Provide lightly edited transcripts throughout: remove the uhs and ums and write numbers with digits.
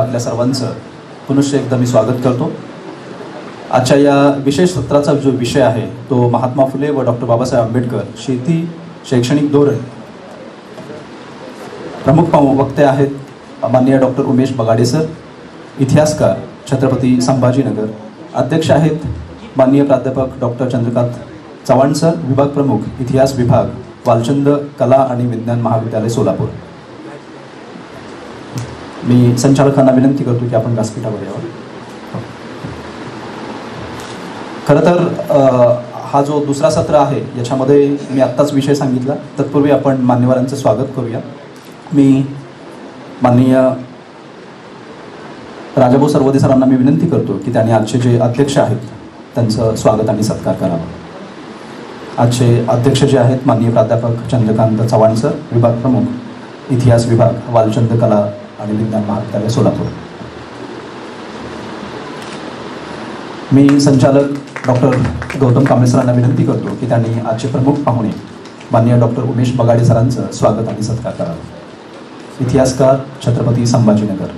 आपल्या सर्वांचं पुनश्च एकदा मी स्वागत करतो। आजच्या या विशेष सत्राचा जो विषय आहे तो महात्मा फुले व डॉक्टर बाबासाहेब आंबेडकर शेती शैक्षणिक धोरण। प्रमुख वक्ते आहेत माननीय डॉक्टर उमेश बगाडे सर, इतिहासकार छत्रपती संभाजीनगर। अध्यक्ष आहेत माननीय प्राध्यापक डॉक्टर चंद्रकांत चव्हाण सर, विभाग प्रमुख इतिहास विभाग, वालचंद कला आणि विज्ञान महाविद्यालय सोलापूर। मी संचालकांना विनंती करतो की आपण व्यासपीठावर यावं। खरं तर हा जो दुसरा सत्र आहे याच्यामध्ये मी आत्ताच विषय सांगितला, तत्पूर्वी आपण मान्यवरांचं स्वागत करूया। मी माननीय राजाभाऊ सरवदे सरांना मी विनंती करतो की त्यांनी आजचे जे अध्यक्ष आहेत त्यांचं स्वागत आणि सत्कार करावा। आजचे अध्यक्ष जे आहेत माननीय प्राध्यापक चंद्रकांत चव्हाण सर, विभाग प्रमुख इतिहास विभाग, वालचंद कला आणि विज्ञान महाविद्यालय सोलापूर। मी संचालक डॉक्टर गौतम कांबळे सरांना विनंती करतो की त्यांनी आजचे प्रमुख पाहुणे माननीय डॉक्टर उमेश बगाडे सरांचं स्वागत आणि सत्कार करावा। इतिहासकार छत्रपती संभाजीनगर।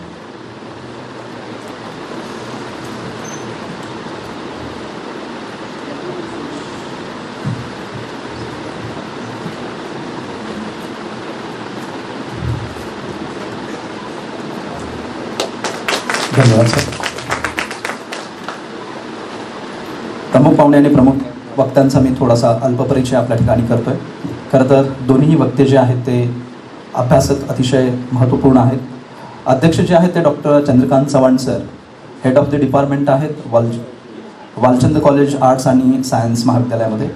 धन्यवाद सर। प्रमुख पाहुणे आणि प्रमुख वक्त्यांचा मी थोडासा अल्पपरिचय आपल्या ठिकाणी करतोय। खरं तर दोन्ही वक्ते जे आहेत ते अभ्यासक अतिशय महत्त्वपूर्ण आहेत। अध्यक्ष जे आहेत ते doctor Chandrakant Chavan sir, head of the department आहेत वालचंद कॉलेज आर्ट्स आणि सायन्स महाविद्यालयामध्ये।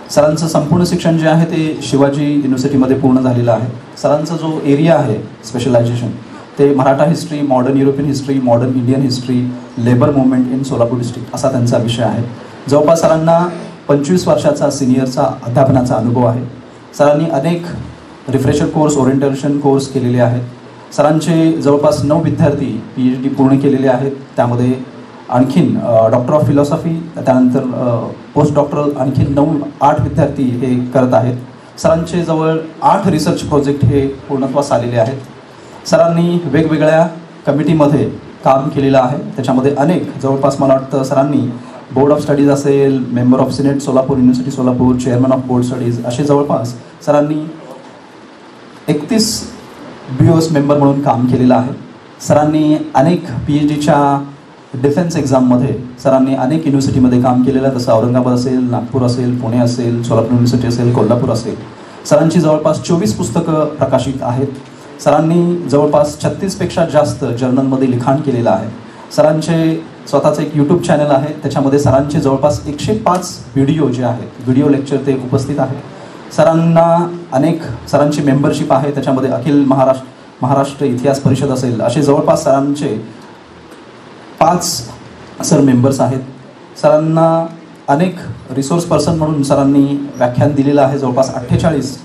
सरांचं संपूर्ण शिक्षण जे आहे ते शिवाजी युनिव्हर्सिटीमध्ये पूर्ण झालेलं आहे। सरांचा जो एरिया आहे स्पेशलायझेशन ते Maratha history, modern European history, modern Indian history, labour movement in Solapur district असा त्यांचा विषय आहे। जवळपास सरांना 25 वर्षाचा सिनियरचा अध्यापनाचा अनुभव आहे। सरांनी अनेक रिफ्रेशर कोर्स, ओरिएंटेशन कोर्स केलेले आहेत। सरांचे जवळपास 9 विद्यार्थी PhD पूर्ण केलेले आहेत। त्यामध्ये आणखीन डॉक्टर ऑफ फिलॉसॉफी, त्यानंतर पोस्ट डॉक्टरल आणखीन 8 विद्यार्थी हे करत आहेत। सरांचे जवळ 8 रिसर्च प्रोजेक्ट हे पूर्णत्वास आलेले आहेत। सरांनी वेगवेगळ्या कमिटीमध्ये काम केलेलं आहे। त्याच्यामध्ये अनेक जवळपास मला वाटतं सरांनी बोर्ड ऑफ स्टडीज असेल, member of Senate Solapur university Solapur, chairman of board studies असे जवळपास सरांनी 31 BOS मेंबर म्हणून काम केलेलं आहे। सरांनी अनेक PhDच्या डिफेन्स एक्झाममध्ये सरांनी अनेक युनिव्हर्सिटीमध्ये काम केलेलं आहे, जसं औरंगाबाद असेल, नागपूर असेल, पुणे असेल, सोलापूर युनिव्हर्सिटी असेल, कोल्हापूर असेल। सरांची जवळपास 24 पुस्तकं प्रकाशित आहेत। सरांनी जवळपास 36पेक्षा जास्त जर्नलमध्ये लिखाण केलेलं आहे। सरांचे स्वतःचं एक यूट्यूब चॅनल आहे, त्याच्यामध्ये सरांचे जवळपास 105 व्हिडिओ जे आहेत, व्हिडिओ लेक्चर ते उपस्थित आहेत। सरांची मेंबरशिप आहे, त्याच्यामध्ये अखिल महाराष्ट्र इतिहास परिषद असेल, असे जवळपास सरांचे 5 सर मेंबर्स आहेत। सरांना अनेक रिसोर्स पर्सन म्हणून सरांनी व्याख्यान दिलेलं आहे। जवळपास 48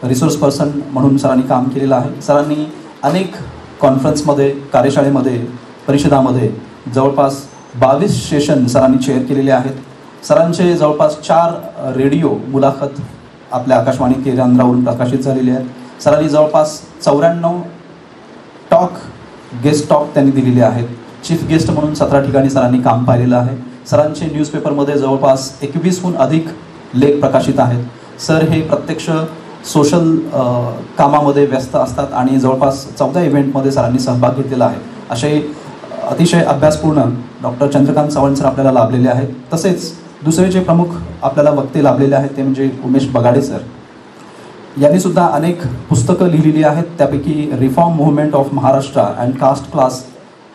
रिसोर्स पर्सन म्हणून सरांनी काम केलेलं आहे। सरांनी अनेक कॉन्फरन्समध्ये, कार्यशाळेमध्ये, परिषदामध्ये जवळपास 22 सेशन सरांनी चेअर केलेले आहेत। सरांचे जवळपास 4 रेडिओ मुलाखत आपल्या आकाशवाणी केंद्रावरून प्रकाशित झालेले आहेत। सरांनी जवळपास 94 गेस्ट टॉक त्यांनी दिलेले आहेत। चीफ गेस्ट म्हणून 17 ठिकाणी सरांनी काम पाहिलेलं आहे। सरांचे न्यूजपेपरमध्ये जवळपास 21हून अधिक लेख प्रकाशित आहेत। सर हे प्रत्यक्ष सोशल कामामध्ये व्यस्त असतात आणि जवळपास 14 इव्हेंटमध्ये सरांनी सहभाग घेतलेला आहे। असे अतिशय अभ्यासपूर्ण डॉक्टर चंद्रकांत चव्हाण सर आपल्याला लाभलेले आहेत। तसेच दुसरे जे प्रमुख आपल्याला वक्ते लाभलेले आहेत ते म्हणजे उमेश बगाडे सर। यांनी सुद्धा अनेक पुस्तकं लिहिलेली आहेत, त्यापैकी reform movement of Maharashtra and caste class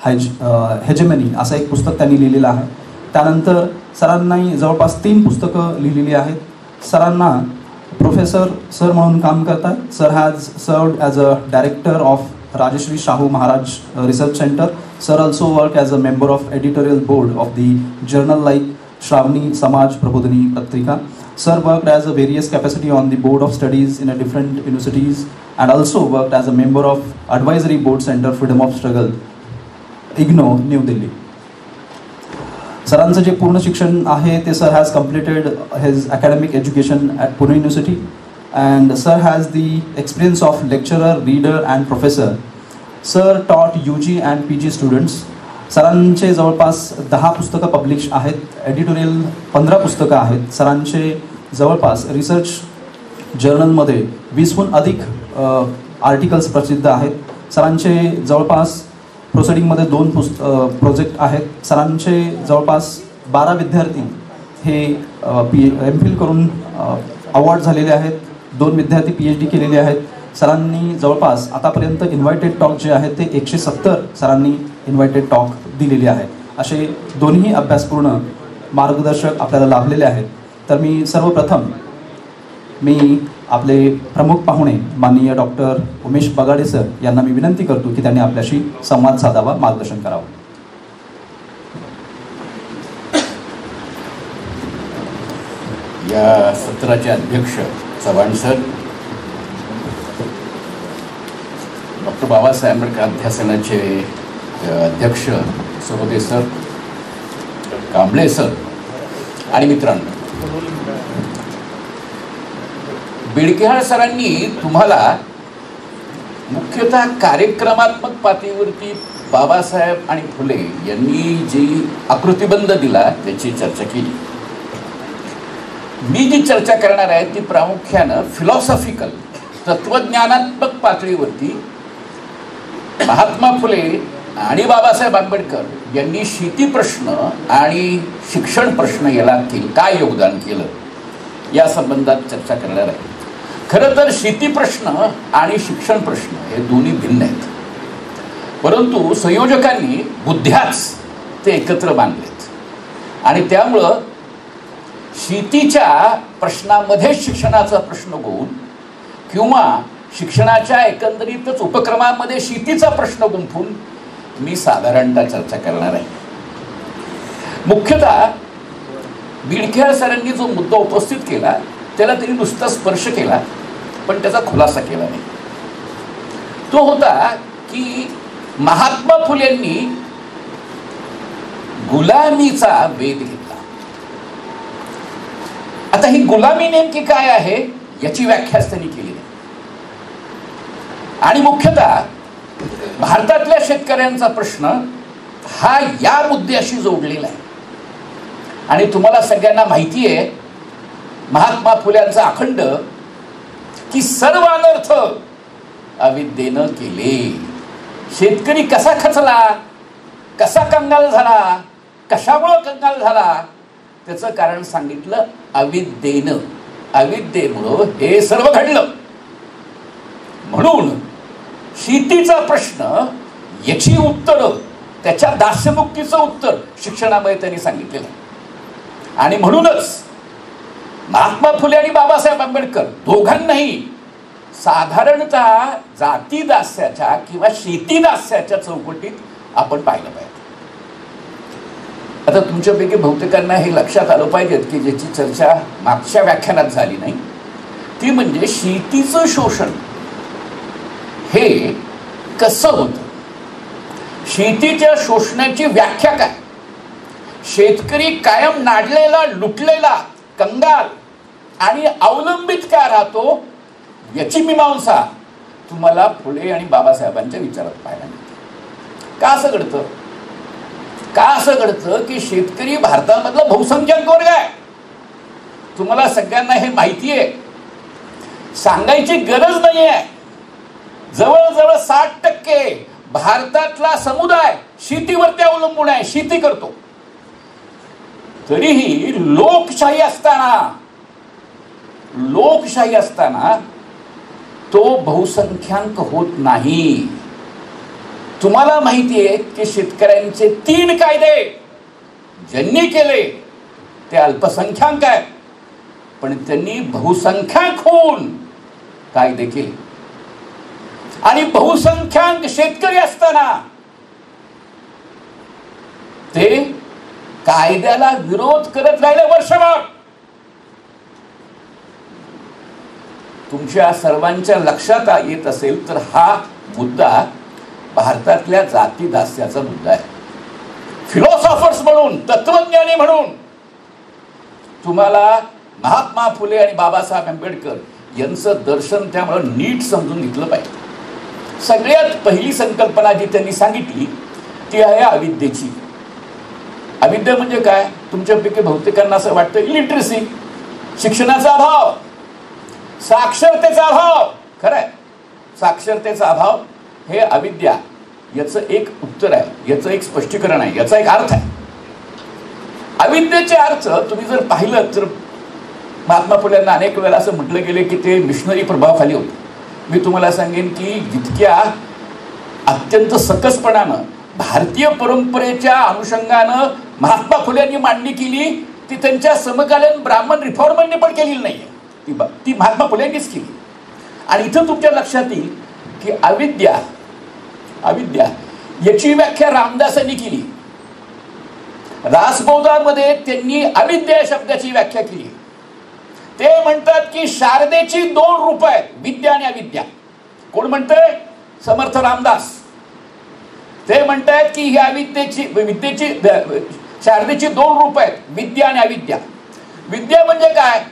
hegemony असं एक पुस्तक त्यांनी लिहिलेलं आहे। त्यानंतर सरांनी जवळपास 3 पुस्तकं लिहिलेली आहेत। सरांना प्रोफेसर सर म्हणून काम करतात। Sir has served as a director of Rajshri Shahu Maharaj research centre. Sir also work as a member of editorial board of the journal like Shravani Samaj Prabodhini पत्रिका। Sir worked as a various capacity on the board of studies in a different universities and also worked as a member of advisory board center freedom of struggle, IGNOU, New Delhi. सरांचं जे पूर्ण शिक्षण आहे ते sir has completed his academic education at Pune university and sir has the experience of lecturer, reader and professor sir टॉट UG and PG students. सरांचे जवळपास 10 पुस्तकं publish आहेत, एडिटोरियल 15 पुस्तकं आहेत. सरांचे जवळपास रिसर्च जर्नलमध्ये 20हून अधिक आर्टिकल्स प्रसिद्ध आहेत. सरांचे जवळपास प्रोसिडिंगमध्ये 2 प्रोजेक्ट आहेत. सरांचे जवळपास 12 विद्यार्थी हे MPhil करून अवॉर्ड झालेले आहेत. 2 विद्यार्थी PhD केलेले आहेत. सरांनी जवळपास आतापर्यंत इन्व्हायटेड टॉक जे आहेत ते 170 सरांनी इन्व्हायटेड टॉक दिलेली आहे. असे दोन्ही अभ्यासपूर्ण मार्गदर्शक आपल्याला लाभलेले आहेत. तर मी सर्वप्रथम आपले प्रमुख पाहुणे माननीय डॉक्टर उमेश बगाडे सर यांना मी विनंती करतो की त्यांनी आपल्याशी संवाद साधावा, मार्गदर्शन करावं. या सत्राचे अध्यक्ष चव्हाण सर, डॉक्टर बाबासाहेब आंबेडकर अध्यासनाचे अध्यक्ष सरोदे सर, कांबळे सर आणि मित्रांनो, बिडकेहाळ सरांनी तुम्हाला मुख्यतः कार्यक्रमात्मक पातळीवरती बाबासाहेब आणि फुले यांनी जी आकृतिबंध दिला त्याची चर्चा केली. मी जी चर्चा करणार आहे ती प्रामुख्यानं फिलॉसॉफिकल तत्वज्ञानात्मक पातळीवरती महात्मा फुले आणि बाबासाहेब आंबेडकर यांनी शेती प्रश्न आणि शिक्षण प्रश्न याला काय योगदान केलं या संबंधात चर्चा करणार आहे. खरं तर शेती प्रश्न आणि शिक्षण प्रश्न हे दोन्ही भिन्न आहेत, परंतु संयोजकांनी बुद्ध्याच ते एकत्र बांधलेत आणि त्यामुळं शेतीच्या प्रश्नामध्ये शिक्षणाचा प्रश्न घेऊन किंवा शिक्षणाच्या एकंदरीतच उपक्रमामध्ये शेतीचा प्रश्न गुंफून मी साधारणतः चर्चा करणार आहे. मुख्यतः बिडखेळ सरांनी जो मुद्दा उपस्थित केला त्याला त्यांनी नुसता स्पर्श केला पण त्याचा खुलासा केला नाही. तो होता की महात्मा फुलेंनी गुलामीचा वेध घेतला. आता ही गुलामी नेमकी काय आहे याची व्याख्याच त्यांनी केली नाही आणि मुख्यतः भारतातल्या शेतकऱ्यांचा प्रश्न हा या मुद्द्याशी जोडलेला आहे. आणि तुम्हाला सगळ्यांना माहिती आहे महात्मा फुल्यांचा अखंड की सर्व अनर्थ अविद्येनं केले. शेतकरी कसा खचला, कसा कंगाल झाला, कशामुळं कंगाल झाला त्याचं कारण सांगितलं अविद्येनं. अविद्येमुळं हे सर्व घडलं. म्हणून शेतीचा प्रश्न याची उत्तरं, त्याच्या दास्यमुक्तीचं उत्तर शिक्षणामध्ये त्यांनी सांगितलेलं आहे. आणि म्हणूनच महात्मा फुले आणि बाबासाहेब आंबेडकर दोघांनाही साधारणतः जाती दास्याच्या किंवा शेती दास्याच्या चौकटीत आपण पाहिलं पाहिजे. आता तुमच्यापैकी बहुतेकांना हे लक्षात आलं पाहिजे की ज्याची चर्चा मागच्या व्याख्यानात झाली नाही ती म्हणजे शेतीचं शोषण हे कसं होतं. शेतीच्या शोषणाची व्याख्या काय, शेतकरी कायम नाडलेला, लुटलेला, कंगाल आणि अवलंबित का राहतो याची मीमांसा तुम्हाला फुले आणि बाबासाहेबांच्या विचारात पाहायला मिळते. का असं घडतं? का असं घडतं की शेतकरी भारतामधला बहुसंख्याक वर्ग आहे. तुम्हाला सगळ्यांना हे माहिती आहे, सांगायची गरज नाही आहे. जवळजवळ 60% भारतातला समुदाय शेतीवरती अवलंबून आहे, शेती करतो. तरीही लोकशाही असताना तो बहुसंख्याक होत नाही. तुम्हाला माहिती आहे की शेतकऱ्यांचे 3 कायदे ज्यांनी केले ते अल्पसंख्याक आहेत, पण त्यांनी बहुसंख्याक होऊन कायदे केले. आणि बहुसंख्याक शेतकरी असताना ते कायद्याला विरोध करत राहिले वर्षभर. तुमच्या सर्वांच्या लक्षात येत असेल तर हा मुद्दा भारतातल्या जाती दास्याचा मुद्दा आहे. फिलॉसॉफर्स म्हणून, तत्वज्ञानी म्हणून तुम्हाला महात्मा फुले आणि बाबासाहेब आंबेडकर यांचं दर्शन त्यामुळे नीट समजून घेतलं पाहिजे. सगळ्यात पहिली संकल्पना जी त्यांनी सांगितली ती आहे अविद्येची. अविद्या म्हणजे काय? तुमच्यापैकी बहुतेकांना असं वाटतं इलिटरसी, शिक्षणाचा अभाव, साक्षरतेचा अभाव. खरं आहे, साक्षरतेचा अभाव हे अविद्या, याचं एक उत्तर आहे, याचं एक स्पष्टीकरण आहे, याचा एक अर्थ आहे. अविद्येचे अर्थ तुम्ही जर पाहिलं तर महात्मा फुलेंना अनेक वेळेला असं म्हटलं गेले की ते मिशनरी प्रभावाखाली होते. मी तुम्हाला सांगेन की जितक्या अत्यंत सकसपणानं भारतीय परंपरेच्या अनुषंगानं महात्मा फुलेंनी मांडणी केली ती त्यांच्या समकालीन ब्राह्मण रिफॉर्मरने पण केलेली नाही आहे, ती महात्मा फुलेंनीच केली. आणि इथं तुमच्या लक्षात येईल की अविद्या याची व्याख्या रामदासांनी केली. रासबोधामध्ये त्यांनी अविद्या शब्दाची व्याख्या केली. ते म्हणतात की शारदेची 2 रूप आहेत, विद्या आणि अविद्या. कोण म्हणतंय? समर्थ रामदास. ते म्हणतात की ह्या विद्येची शारदेची 2 रूप आहेत, विद्या आणि अविद्या. विद्या म्हणजे काय?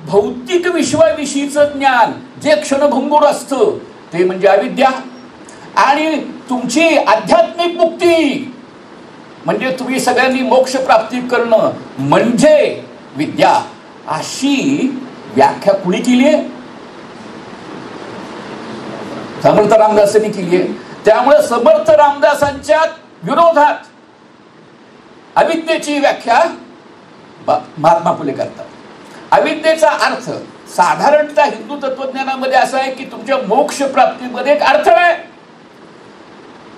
भौतिक विश्वाविषयीचं ज्ञान जे क्षणभंगूर असतं ते म्हणजे अविद्या. आणि तुमची आध्यात्मिक मुक्ती म्हणजे तुम्ही सगळ्यांनी मोक्ष प्राप्ती करणं म्हणजे विद्या, अशी व्याख्या कुणी केली आहे? समर्थ रामदासांनी केली आहे. त्यामुळे समर्थ रामदासांच्या विरोधात अविद्येची व्याख्या महात्मा फुले करतात. अविद्येचा अर्थ साधारणतः हिंदू तत्वज्ञानामध्ये असा आहे की तुमच्या मोक्ष प्राप्तीमध्ये एक अडथळा आहे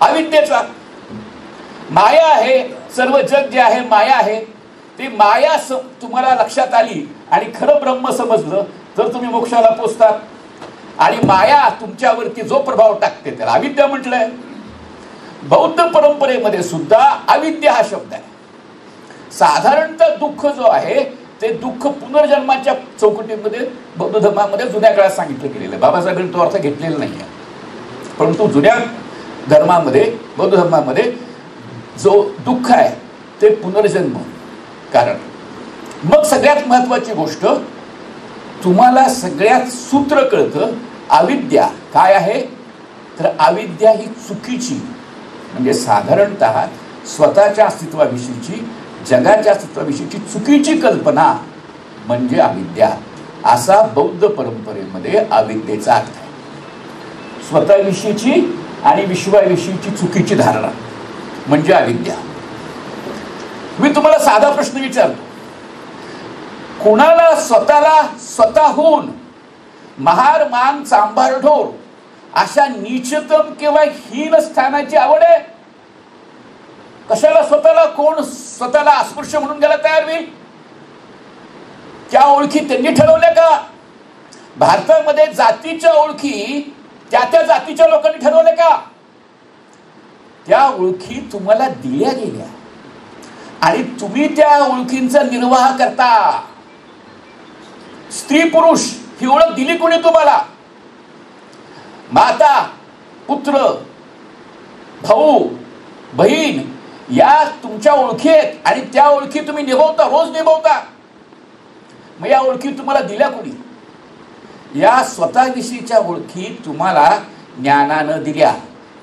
अविद्येचा. माया आहे, सर्व जग जे आहे माया आहे. ती माया तुम्हाला लक्षात आली आणि खरं ब्रह्म समजलं तर तुम्ही मोक्षाला पोचतात. आणि माया तुमच्यावरती जो प्रभाव टाकते त्याला अविद्या म्हटलंय. बौद्ध परंपरेमध्ये सुद्धा अविद्या हा शब्द आहे. साधारणतः दुःख जो आहे ते दुःख पुनर्जन्माच्या चौकटीमध्ये बौद्ध धर्मामध्ये जुन्या काळात सांगितलं गेलेलं आहे. बाबासाहेबांनी तो अर्थ घेतलेला नाही आहे, परंतु जुन्या धर्मामध्ये बौद्ध धर्मामध्ये जो दुःख आहे ते पुनर्जन्म कारण. मग सगळ्यात महत्वाची गोष्ट तुम्हाला सगळ्यात सूत्र कळतं. अविद्या काय आहे तर अविद्या ही चुकीची म्हणजे साधारणतः स्वतःच्या अस्तित्वाविषयीची, जगाच्या अस्तित्वाविषयीची चुकीची कल्पना म्हणजे अविद्या, असा बौद्ध परंपरेमध्ये अविद्येचा अर्थ आहे. स्वतःविषयीची आणि विश्वाविषयीची चुकीची धारणा म्हणजे अविद्या. मी तुम्हाला साधा प्रश्न विचारतो, कुणाला स्वतःला स्वतःहून महार मान चांभार ढोर अशा नीचतम किंवा हीन स्थानाची आवड आहे? कशाला स्वतःला कोण स्वतःला अस्पृश्य म्हणून गेला तयार होईल? त्या ओळखी त्यांनी ठरवल्या का? भारतामध्ये जातीच्या ओळखी त्या जातीच्या लोकांनी ठरवल्या का? त्या ओळखी तुम्हाला दिल्या गेल्या आणि तुम्ही त्या ओळखींचा निर्वाह करता. स्त्री पुरुष ही ओळख दिली कोणी तुम्हाला? माता, पुत्र, भाऊ, बहीण या तुमच्या ओळखी आहेत आणि त्या ओळखी तुम्ही निभवता, रोज निभवता. मग या ओळखी तुम्हाला दिल्या कोणी? या स्वतःविषयीच्या ओळखी तुम्हाला ज्ञानानं दिल्या.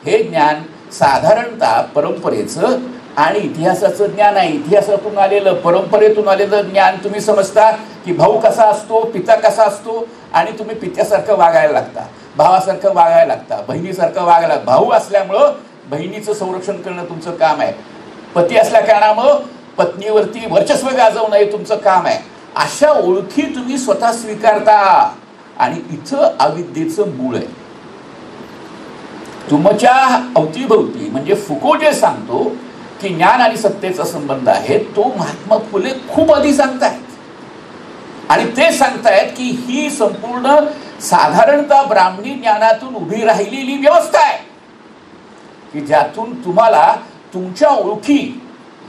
हे ज्ञान साधारणतः परंपरेचं आणि इतिहासाचं ज्ञान आहे. इतिहासातून आलेलं, परंपरेतून आलेलं ज्ञान तुम्ही समजता की भाऊ कसा असतो, पिता कसा असतो आणि तुम्ही पित्यासारखं वागायला लागता, भावासारखं वागायला लागता, बहिणीसारखं वागायला. भाऊ असल्यामुळं बहिणीचं संरक्षण करणं तुमचं काम आहे. पती असल्या कारणामुळं पत्नीवरती वर्चस्व गाजवणं हे तुमचं काम आहे. अशा ओळखी तुम्ही स्वतः स्वीकारता आणि इथं अविद्येचं मूळ आहे. तुमच्या अवतीभोवती म्हणजे फुको जे सांगतो की ज्ञान आणि सत्तेचा संबंध आहे तो महात्मा फुले खूप आधी सांगतायत आणि ते सांगतायत की ही संपूर्ण साधारणतः ब्राह्मणी ज्ञानातून उभी राहिलेली व्यवस्था आहे की ज्यातून तुम्हाला तुमच्या ओळखी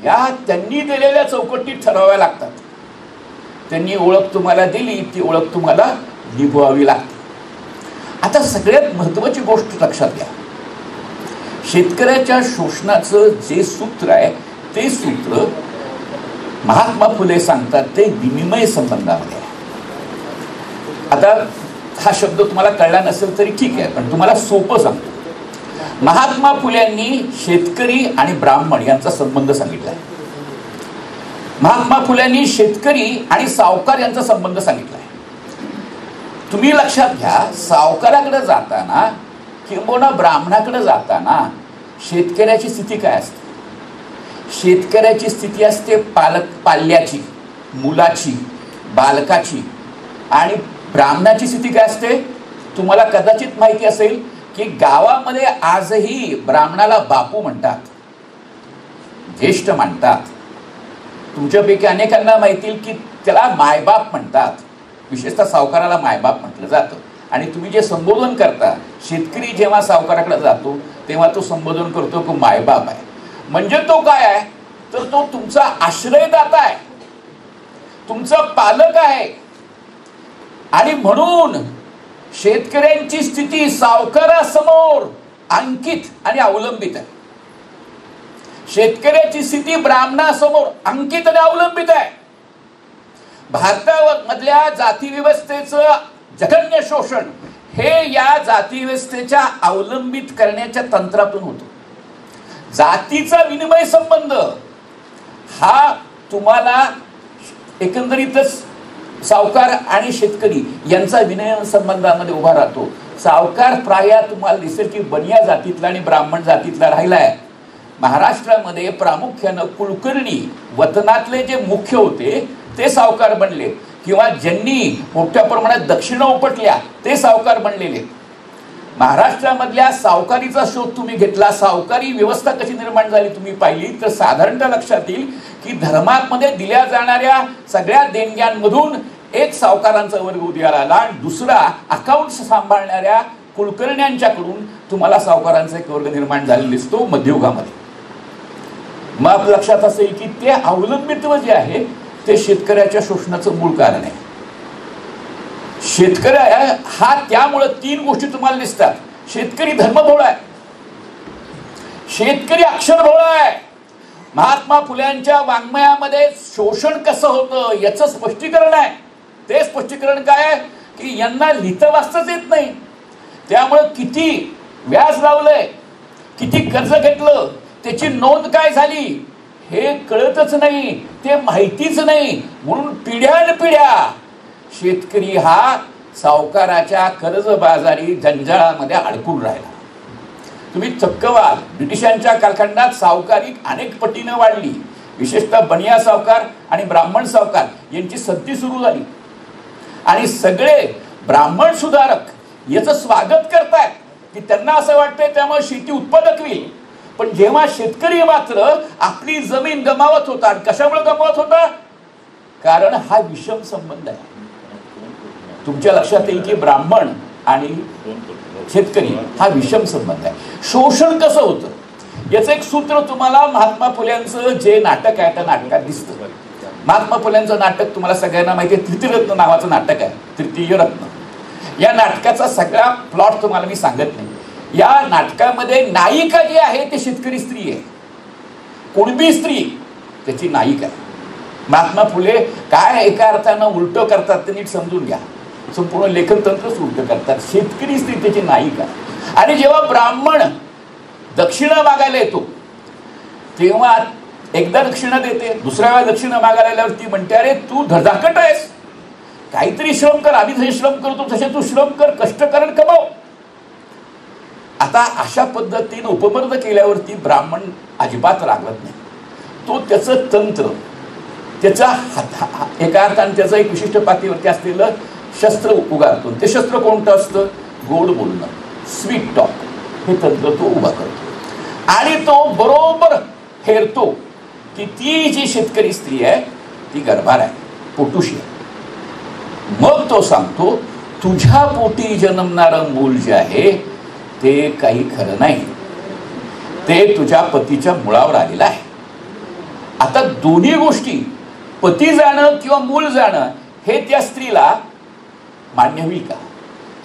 या त्यांनी दिलेल्या चौकटीत ठरवाव्या लागतात. त्यांनी ओळख तुम्हाला दिली, ती ओळख तुम्हाला निभवावी लागते. आता सगळ्यात महत्वाची गोष्ट लक्षात घ्या, शेतकऱ्याच्या शोषणाचं जे सूत्र आहे ते सूत्र महात्मा फुले सांगतात ते विनिमय संबंधामध्ये आहे. आता हा शब्द तुम्हाला कळला नसेल तरी ठीक आहे, पण तुम्हाला सोपं सांगतो. महात्मा फुल्यांनी शेतकरी आणि ब्राह्मण यांचा संबंध सांगितलाय. महात्मा फुल्यांनी शेतकरी आणि सावकार यांचा संबंध सांगितलाय. तुम्ही लक्षात घ्या, सावकाराकडे जाताना किंबहुना ब्राह्मणाकडे जाताना शेतकऱ्याची स्थिती काय असते? शेतकऱ्याची स्थिती असते पाल्याची, मुलाची, बालकाची. आणि ब्राह्मणाची स्थिती काय असते? तुम्हाला कदाचित माहिती असेल की गावामध्ये आजही ब्राह्मणाला बापू म्हणतात, ज्येष्ठ म्हणतात. तुमच्यापैकी अनेकांना माहिती की त्याला मायबाप म्हणतात. विशेषतः सावकाराला मायबाप म्हटलं जातं. आणि तुम्ही जे संबोधन करता, शेतकरी जेव्हा सावकाराकडे जातो तेव्हा तो संबोधन करतो की मायबाप आहे. म्हणजे तो काय आहे? तर तो तुमचा आश्रयदाता आहे, तुमचा पालक आहे. आणि म्हणून शेतकऱ्यांची स्थिती सावकारासमोर अंकित आणि अवलंबित आहे. शेतकऱ्याची स्थिती ब्राह्मणासमोर अंकित आणि अवलंबित आहे. भारतामधल्या जातीव्यवस्थेचं जघन्य शोषण हे या जातीव्यवस्थेच्या अवलंबित करण्याच्या तंत्रातून होतं. जातीचा विनिमय संबंध हा तुम्हाला एकंदरीतच सावकार आणि शेतकरी यांचा विनिमय संबंधामध्ये उभा राहतो. सावकार प्राय तुम्हाला दिसेल की बनिया जातीतला आणि ब्राह्मण जातीतला राहिलाय. महाराष्ट्रामध्ये प्रामुख्यानं कुलकर्णी वतनातले जे मुख्य होते ते सावकार बनले, किंवा ज्यांनी मोठ्या प्रमाणात दक्षिणा उपटल्या ते सावकार बनलेले. महाराष्ट्रामधल्या सावकारीचा शोध तुम्ही घेतला, सावकारी व्यवस्था कशी निर्माण झाली तुम्ही पाहिली तर साधारणतः लक्षात येईल की धर्मामध्ये दिल्या जाणाऱ्या सगळ्या देणग्यांमधून एक सावकारांचा वर्ग उदयाला आला आणि दुसरा अकाउंट्स सांभाळणाऱ्या कुलकर्ण्यांच्याकडून तुम्हाला सावकारांचा एक वर्ग निर्माण झालेला दिसतो मध्ययुगामध्ये. मग लक्षात असेल की ते अवलंबित्व जे आहे ते शेतकऱ्याच्या शोषणाचं मूळ कारण आहे. शेतकऱ्या हा त्यामुळे तीन गोष्टी तुम्हाला दिसतात. शेतकरी धर्मभोळा आहे, शेतकरी अक्षरभोळा आहे. महात्मा फुल्यांच्या वाङ्मयामध्ये शोषण कसं होतं याचं स्पष्टीकरण आहे. ते स्पष्टीकरण काय आहे की यांना लिहिता वाचताच येत नाही, त्यामुळे किती व्याज लावलंय, किती कर्ज घेतलं, त्याची नोंद काय झाली हे कळतच नाही, ते माहितीच नाही. म्हणून पिढ्यानपिढ्या शेतकरी हा सावकाराच्या कर्जबाजारी जंजाळामध्ये अडकून राहिला. तुम्ही चक्क व्हाल, ब्रिटिशांच्या कालखंडात सावकारी अनेक पटीनं वाढली. विशेषतः बनिया सावकार आणि ब्राह्मण सावकार यांची सत्ती सुरू झाली आणि सगळे ब्राह्मण सुधारक याचं स्वागत करतायत की त्यांना असं वाटतंय त्यामुळे शेती उत्पादक होईल. पण जेव्हा शेतकरी मात्र आपली जमीन गमावत होता, आणि कशामुळे गमावत होता? कारण हा विषम संबंध आहे. तुमच्या लक्षात येईल की ब्राह्मण आणि शेतकरी हा विषम संबंध आहे. शोषण कसं होतं याचं एक सूत्र तुम्हाला महात्मा फुल्यांचं जे नाटक आहे त्या नाटकात दिसतं. महात्मा फुल्यांचं नाटक तुम्हाला सगळ्यांना माहिती आहे, तृतीयरत्न नावाचं नाटक आहे, तृतीय रत्न. या नाटकाचा सगळा प्लॉट तुम्हाला मी सांगत नाही. या नाटकामध्ये नायिका जी आहे ते शेतकरी स्त्री आहे, कुणबी स्त्री त्याची नायिका आहे. महात्मा फुले काय एका अर्थानं उलटं करतात ते नीट समजून घ्या. संपूर्ण लेखन तंत्रच उलटं करतात. शेतकरी स्त्री त्याची नायिका. आणि जेव्हा ब्राह्मण दक्षिणा मागायला येतो तेव्हा एकदा दक्षिणा देते, दुसऱ्या वेळा दक्षिणा मागायला आल्यावर ती म्हणते अरे तू धडधाकट आहेस, काहीतरी श्रम कर, आम्ही जसे श्रम करतो तसे तू श्रम कर, कष्ट कर, कमाव. आता अशा पद्धतीने उपमर्द केल्यावरती ब्राह्मण अजिबात रागवत नाही. तो त्याचं तंत्र, त्याचा एका अर्थाने त्याचं एक विशिष्ट पातळीवरती असलेलं शस्त्र उगारतो. ते शस्त्र कोणतं असतं? गोड बोलणं, स्वीट टॉक. हे तंत्र तो उभा करतो आणि तो बरोबर हेरतो की ती जी शेतकरी स्त्री आहे ती गर्भार आहे, पोटुशी आहे. मग तो सांगतो तुझ्या पोटी जन्मणारं मूल जे आहे ते काही खरं नाही, ते तुझ्या पतीच्या मुळावर आलेलं आहे. आता दोन्ही गोष्टी, पती जाणं किंवा मूल जाणं, हे त्या स्त्रीला मान्य होईल का?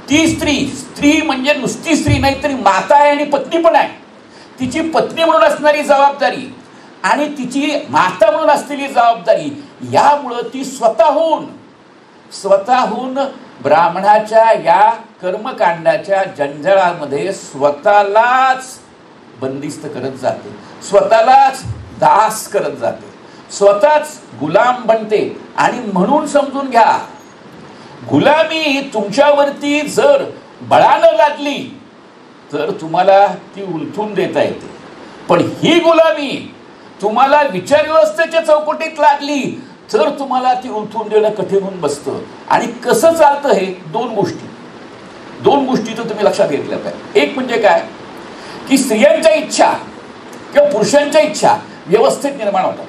ती स्त्री म्हणजे नुसती स्त्री नाही तरी माता आहे आणि पत्नी पण आहे. तिची पत्नी म्हणून असणारी जबाबदारी आणि तिची माता म्हणून असलेली जबाबदारी, यामुळं ती स्वतःहून ब्राह्मणाच्या या कर्मकांडाच्या जंजाळामध्ये स्वतःलाच बंदिस्त करत जाते, स्वतःलाच दास करत जाते, स्वतःच गुलाम बनते. आणि म्हणून समजून घ्या, गुलामी तुमच्यावरती जर बळानं लादली तर तुम्हाला ती उलथून देता येते, पण ही गुलामी तुम्हाला विचार व्यवस्थेच्या चौकटीत लागली तर तुम्हाला ती उलथून देणं कठीण होऊन बसतं. आणि कसं चालतं हे दोन गोष्टी तर तुम्ही लक्षात घेतल्या पाहिजे. एक म्हणजे काय की स्त्रियांच्या इच्छा किंवा पुरुषांच्या इच्छा व्यवस्थेत निर्माण होतात.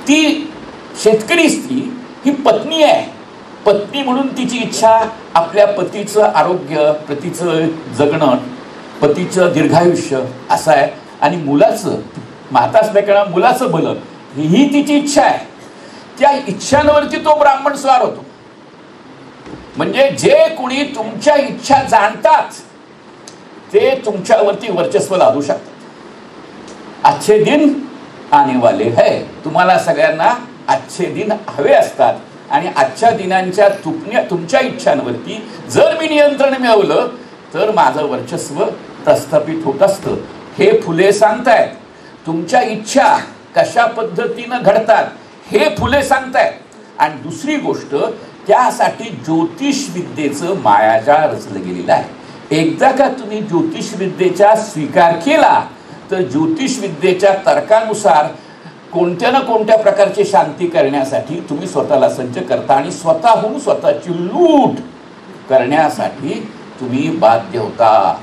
ती शेतकरी स्त्री ही पत्नी आहे, पत्नी म्हणून तिची इच्छा आपल्या पतीचं आरोग्य, पतीचं जगणं, पतीचं दीर्घायुष्य असं आहे. आणि मुलाचं, माता असल्याकारणाने मुलाचं भलं ही तिची इच्छा आहे. त्या इच्छांवरती तो ब्राह्मण स्वार होतो. म्हणजे जे कोणी तुमच्या इच्छा जाणतात ते तुमच्यावरती वर्चस्व लादू शकतात. अच्छे दिन आने वाले है. तुम्हाला सगळ्यांना अच्छे दिन हवे असतात आणि आजच्या दिनांच्या तुमच्या इच्छांवरती जर मी नियंत्रण मिळवलं तर माझं वर्चस्व प्रस्थापित होत असतं. हे फुले सांगतायत. तुमच्या इच्छा कशा पद्धतीनं घडतात हे फुले सांगतायत. आणि दुसरी गोष्ट, त्यासाठी ज्योतिष विद्येचं मायाजाळ रचलं गेलेलं आहे. एकदा का तुम्ही ज्योतिष विद्येचा स्वीकार केला तर ज्योतिष विद्येच्या तर्कानुसार कोणत्या ना कोणत्या प्रकारची शांती करण्यासाठी तुम्ही स्वतःला सज्ज करता आणि स्वतःहून स्वतःची लूट करण्यासाठी तुम्ही बाध्य होता.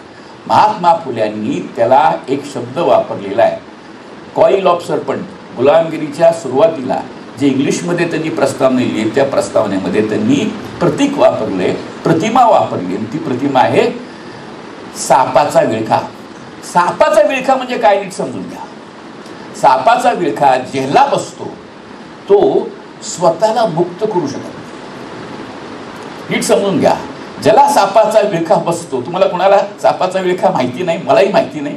महात्मा फुल्यांनी त्याला एक शब्द वापरलेला आहे, कॉईल ऑफ सर्पंट. गुलामगिरीच्या सुरुवातीला जे इंग्लिशमध्ये त्यांनी प्रस्तावना लिहिली त्या प्रस्तावनेमध्ये त्यांनी प्रतीक वापरले, प्रतिमा वापरली. ती प्रतिमा आहे सापाचा विळखा. सापाचा विळखा म्हणजे काय नीट समजून घ्या. सापाचा विळखा ज्याला बसतो तो स्वतःला मुक्त करू शकतो. नीट समजून घ्या, ज्याला सापाचा विळखा बसतो, तुम्हाला कोणाला सापाचा विळखा माहिती नाही, मलाही माहिती नाही,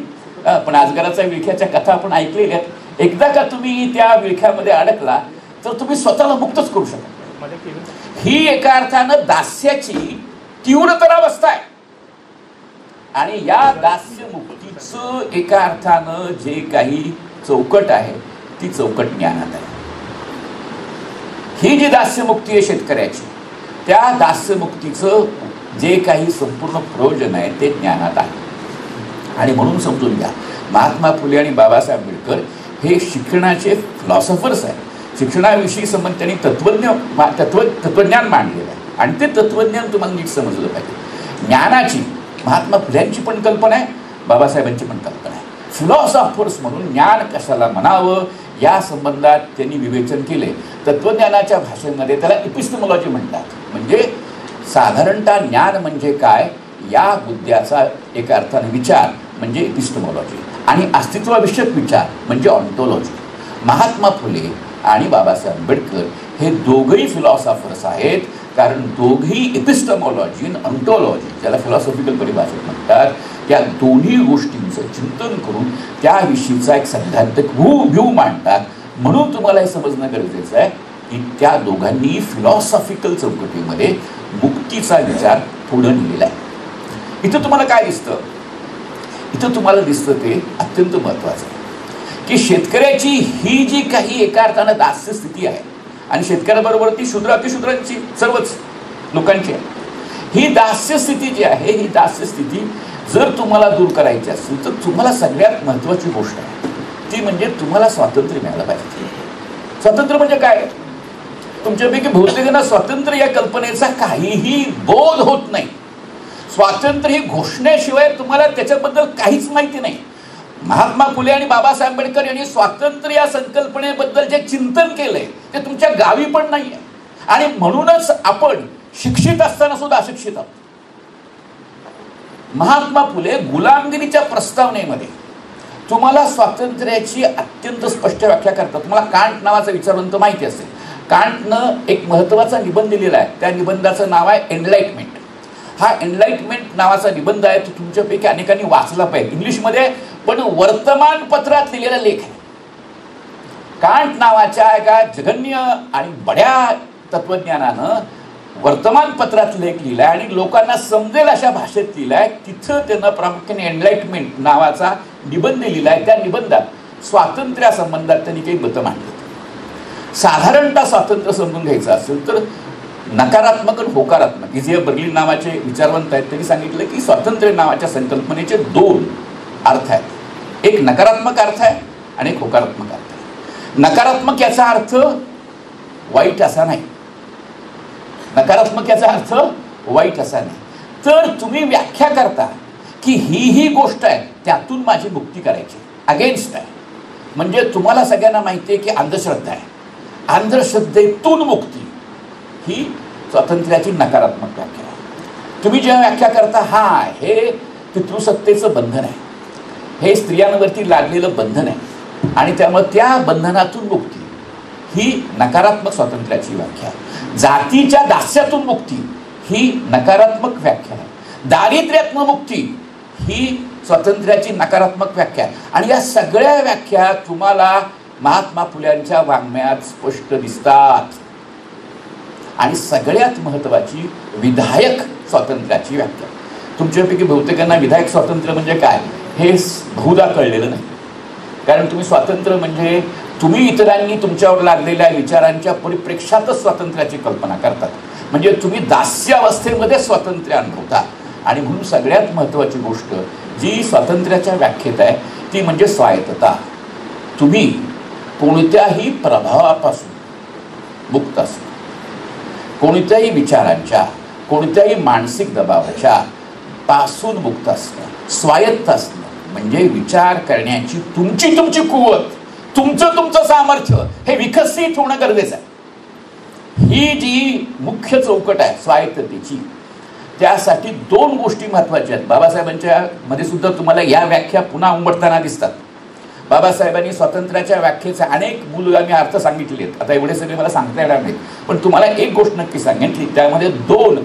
पण अजगराच्या विळख्याच्या कथा आपण ऐकलेल्या आहेत. एकदा का तुम्ही त्या विळख्यामध्ये अडकला तर तुम्ही स्वतःला मुक्तच करू शकता. ही एका अर्थानं दास्याची तीव्रतर अवस्था आहे. आणि या दास्य मुक्तीचं एका अर्थानं जे काही चौकट आहे ती चौकट ज्ञानात आहे. ही जी दास्यमुक्ती आहे शेतकऱ्याची, त्या दास्यमुक्तीचं जे काही संपूर्ण प्रयोजन आहे ते ज्ञानात आहे. आणि म्हणून समजून घ्या, महात्मा फुले आणि बाबासाहेब आंबेडकर हे शिक्षणाचे फिलॉसॉफर्स आहेत. शिक्षणाविषयी संबंध त्यांनी तत्वज्ञान मांडलेलं आहे आणि ते तत्वज्ञान तुम्हाला नीट समजलं पाहिजे. ज्ञानाची महात्मा फुल्यांची पण कल्पना आहे, बाबासाहेबांची पण कल्पना आहे. फिलॉसॉफर्स म्हणून ज्ञान कशाला म्हणावं या संबंधात त्यांनी विवेचन केले. तत्वज्ञानाच्या भाषेमध्ये त्याला एपिस्टेमॉलॉजी म्हणतात. म्हणजे साधारणतः ज्ञान म्हणजे काय या मुद्द्याचा एका अर्थाने विचार म्हणजे एपिस्टेमॉलॉजी आणि अस्तित्वविषयक विचार म्हणजे ऑन्टोलॉजी. महात्मा फुले आणि बाबासाहेब आंबेडकर हे दोघंही फिलॉसॉफर्स आहेत, कारण दोघी एपिस्टेमॉलॉजी आणि ऑन्टोलॉजी ज्याला फिलॉसॉफिकल परिभाषेत म्हणतात त्या दोन्ही गोष्टींचं चिंतन करून त्याविषयीचा एक सैद्धांतिक व्ह्यू मांडतात. म्हणून तुम्हाला हे समजणं गरजेचं आहे की त्या दोघांनी फिलॉसॉफिकल चौकटीमध्ये मुक्तीचा विचार पुढे नेलेला आहे. इथं तुम्हाला काय दिसतं? इथं तुम्हाला दिसतं ते अत्यंत महत्त्वाचं आहे की शेतकऱ्याची ही जी काही एका अर्थानं दास्य स्थिती आहे आणि शेतकऱ्याबरोबर ती शूद्र अतिशूद्रांची सर्वच लोकांची आहे. ही दास्य स्थिती जी आहे, ही दास्य स्थिती जर तुम्हाला दूर करायची असेल तर तुम्हाला सगळ्यात महत्त्वाची गोष्ट आहे ती म्हणजे तुम्हाला स्वातंत्र्य मिळालं पाहिजे. स्वातंत्र्य म्हणजे काय? तुमच्यापैकी बहुतेकांना स्वातंत्र्य या कल्पनेचा काहीही बोध होत नाही. स्वातंत्र्य ही घोषणेशिवाय तुम्हाला त्याच्याबद्दल काहीच माहिती नाही. महात्मा फुले आणि बाबासाहेब आंबेडकर यांनी स्वातंत्र्य या संकल्पनेबद्दल जे चिंतन केलंय ते तुमच्या गावी पण नाही आहे. आणि म्हणूनच आपण शिक्षित असताना सुद्धा अशिक्षित आहोत. महात्मा फुले गुलामगिरीच्या प्रस्तावनेमध्ये तुम्हाला स्वातंत्र्याची अत्यंत स्पष्ट व्याख्या करतात. तुम्हाला कांट नावाचा विचारवंत माहिती असेल. कांटनं एक महत्त्वाचा निबंध दिलेला आहे. त्या निबंधाचं नाव आहे एनलाइटमेंट. हा एनलाइटमेंट नावाचा निबंध आहे तो तुमच्यापैकी अनेकांनी वाचला पाहिजे. इंग्लिशमध्ये पण वर्तमानपत्रात लिहिलेला लेख आहे. कांट नावाच्या एका जघन्य आणि बड्या तत्वज्ञानानं वर्तमानपत्रात लेख लिहिलाय आणि लोकांना समजेल अशा भाषेत लिहिलाय. तिथं त्यानं प्रामुख्याने एनलाइटमेंट नावाचा निबंध लिहिलाय. त्या निबंधात स्वातंत्र्यासंबंधात त्यांनी काही मतं मांडली. साधारणतः स्वातंत्र्य समजून घ्यायचं असेल तर नकारात्मक आणि होकारात्मक. इझिया बर्लिन नावाचे विचारवंत आहेत, त्यांनी सांगितलं की स्वातंत्र्य नावाच्या संकल्पनेचे दोन अर्थ आहेत. एक नकारात्मक अर्थ आहे आणि एक होकारात्मक अर्थ आहे. नकारात्मक याचा अर्थ वाईट असा नाही. नकारात्मक याचा अर्थ वाईट असा नाही. तर तुम्ही व्याख्या करता की ही गोष्ट आहे, त्यातून माझी मुक्ती करायची, अगेन्स्ट आहे. म्हणजे तुम्हाला सगळ्यांना माहिती आहे की अंधश्रद्धा आहे. अंधश्रद्धेतून मुक्ती ही स्वातंत्र्याची नकारात्मक व्याख्या आहे. तुम्ही जेव्हा व्याख्या करता हे पितृसत्तेचं बंधन आहे, हे स्त्रियांवरती लागलेलं बंधन आहे आणि त्यामुळे त्या बंधनातून मुक्ती ही नकारात्मक स्वातंत्र्याची व्याख्या आहे. जातीच्या दास्यातून मुक्ती ही नकारात्मक व्याख्या आहे. दारिद्र्यातून मुक्ती ही स्वातंत्र्याची नकारात्मक व्याख्या आहे. आणि या सगळ्या व्याख्या तुम्हाला महात्मा फुल्यांच्या वाङ्मयात स्पष्ट दिसतात. आणि सगळ्यात महत्त्वाची विधायक स्वातंत्र्याची व्याख्या. तुमच्यापैकी बहुतेकांना विधायक स्वातंत्र्य म्हणजे काय हे बहुधा कळलेलं नाही. कारण तुम्ही स्वातंत्र्य म्हणजे तुम्ही इतरांनी तुमच्यावर लागलेल्या विचारांच्या परिप्रेक्षातच स्वातंत्र्याची कल्पना करतात. म्हणजे तुम्ही दास्यावस्थेमध्ये स्वातंत्र्य अनुभवता. आणि म्हणून सगळ्यात महत्त्वाची गोष्ट जी स्वातंत्र्याच्या व्याख्येत आहे ती म्हणजे स्वायत्तता. तुम्ही कोणत्याही प्रभावापासून मुक्त असणं, कोणत्याही विचारांच्या, कोणत्याही मानसिक दबावाच्या पासून मुक्त असणं, स्वायत्त असणं म्हणजे विचार करण्याची तुमची कुवत, तुमचं सामर्थ्य हे विकसित होणं गरजेचं आहे. ही जी मुख्य चौकट आहे स्वायत्ततेची, त्यासाठी दोन गोष्टी महत्त्वाच्या आहेत. बाबासाहेबांच्या मध्ये सुद्धा तुम्हाला या व्याख्या पुन्हा उमटताना दिसतात. बाबासाहेबांनी स्वातंत्र्याच्या व्याख्येचे अनेक मूलगामी अर्थ सांगितले आहेत. आता एवढे सगळे मला सांगता येणार नाहीत, पण तुम्हाला एक गोष्ट नक्की सांगेन की त्यामध्ये दोन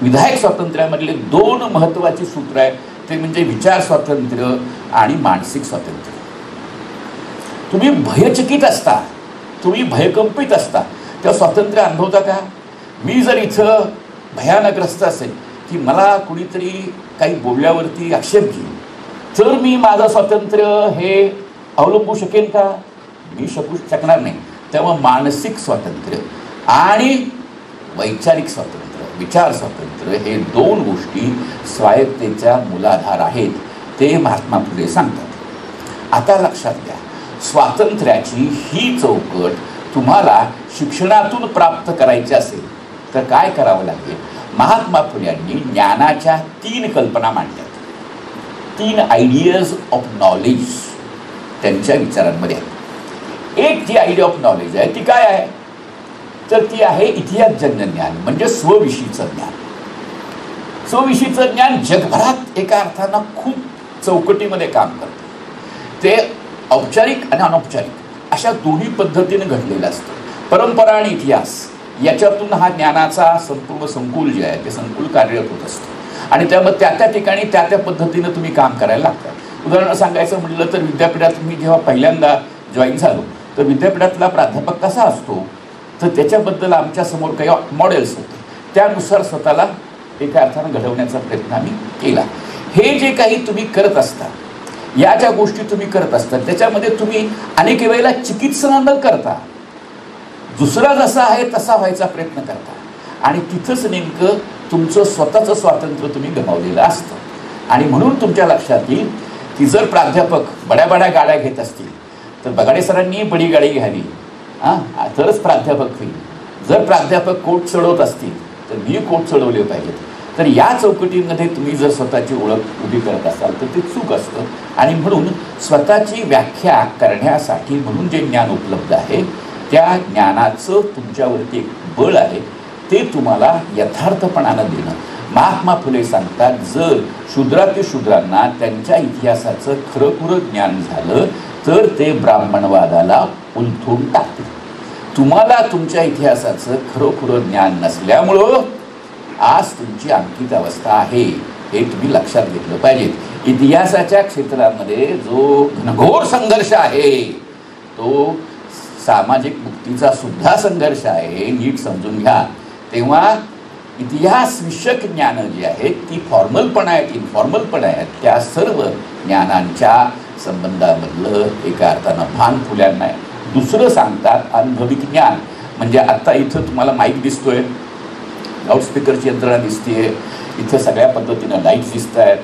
विधायक स्वातंत्र्यामधले दोन महत्त्वाची सूत्र आहेत. ते म्हणजे विचार स्वातंत्र्य आणि मानसिक स्वातंत्र्य. तुम्ही भयचकित असता, तुम्ही भयकंपित असता तेव्हा स्वातंत्र्य अनुभवता का? मी जर इथं भयानग्रस्त असेल की मला कुणीतरी काही बोलल्यावरती आक्षेप घेईल, तर मी माझं स्वातंत्र्य हे अवलंबू शकेन का? मी शकणार नाही. तेव्हा मानसिक स्वातंत्र्य आणि वैचारिक स्वातंत्र्य, विचार स्वातंत्र्य हे दोन गोष्टी स्वायत्तेच्या मूलाधार आहेत. ते महात्मा फुले सांगतात. आता लक्षात घ्या, स्वातंत्र्याची ही चौकट तुम्हाला शिक्षणातून प्राप्त करायची असेल तर काय करावं लागेल? महात्मा फुल्यांनी ज्ञानाच्या 3 कल्पना मांडल्यात. 3 आयडियाज ऑफ नॉलेज त्यांच्या विचारांमध्ये आहे. एक जी आयडिया ऑफ नॉलेज आहे ती काय आहे? तर ती आहे इतिहासजन्य ज्ञान, म्हणजे स्वविषयीचं ज्ञान. स्वविषयीचं ज्ञान जगभरात एका अर्थानं खूप चौकटीमध्ये काम करतं. ते औपचारिक आणि अनौपचारिक अशा दोन्ही पद्धतीने घडलेलं असतं. परंपरा आणि इतिहास याच्यातून हा ज्ञानाचा संपूर्ण संकुल जे आहे ते संकुल कार्यरत होत असतं. आणि त्यामुळे त्या ठिकाणी त्या पद्धतीनं तुम्ही काम करायला लागतं. उदाहरण सांगायचं म्हटलं तर विद्यापीठात मी जेव्हा पहिल्यांदा जॉईन झालो तर विद्यापीठातला प्राध्यापक कसा असतो तर त्याच्याबद्दल आमच्यासमोर काही मॉडेल्स होते. त्यानुसार स्वतःला एका अर्थानं घडवण्याचा प्रयत्न आम्ही केला. हे जे काही तुम्ही करत असता, या ज्या गोष्टी तुम्ही करत असता त्याच्यामध्ये तुम्ही अनेक वेळेला चिकित्सा न करता दुसरा जसा आहे तसा व्हायचा प्रयत्न करता. आणि तिथंच नेमकं तुमचं स्वतःचं स्वातंत्र्य तुम्ही गमावलेलं असतं. आणि म्हणून तुमच्या लक्षात येईल की जर प्राध्यापक बड्या गाड्या घेत असतील तर बगाडे सरांनी बडी गाडी घ्यावी, तरच प्राध्यापक होईल. जर प्राध्यापक कोट चढवत असतील तर मी कोट चढवले पाहिजेत. तर या चौकटीमध्ये तुम्ही जर स्वतःची ओळख उभी करत असाल तर ते चूक असतं. आणि म्हणून स्वतःची व्याख्या करण्यासाठी म्हणून जे ज्ञान उपलब्ध आहे त्या ज्ञानाचं तुमच्यावरती एक बळ आहे, ते तुम्हाला यथार्थपणानं देणं. महात्मा फुले सांगतात, जर शूद्रांना त्यांच्या इतिहासाचं खरंखुरं ज्ञान झालं तर ते ब्राह्मणवादाला उलथून टाकतील. तुम्हाला तुमच्या इतिहासाचं खरोखरं ज्ञान नसल्यामुळं आज तुमची अंकित अवस्था आहे, हे तुम्ही लक्षात घेतलं पाहिजे. इतिहासाच्या क्षेत्रामध्ये जो घनघोर संघर्ष आहे तो सामाजिक मुक्तीचा सुद्धा संघर्ष आहे, नीट समजून घ्या. तेव्हा इतिहास विषयक ज्ञान जी आहेत ती फॉर्मल आहेत, इनफॉर्मल आहेत, त्या सर्व ज्ञानांच्या संबंधामधलं एका अर्थानं भान फुल्यांना आहे. दुसरं सांगतात अनुभविक ज्ञान, म्हणजे आत्ता इथं तुम्हाला माईक दिसतोय, लाऊडस्पीकरची यंत्रणा दिसतेय, इथं सगळ्या पद्धतीनं लाईट्स दिसत आहेत,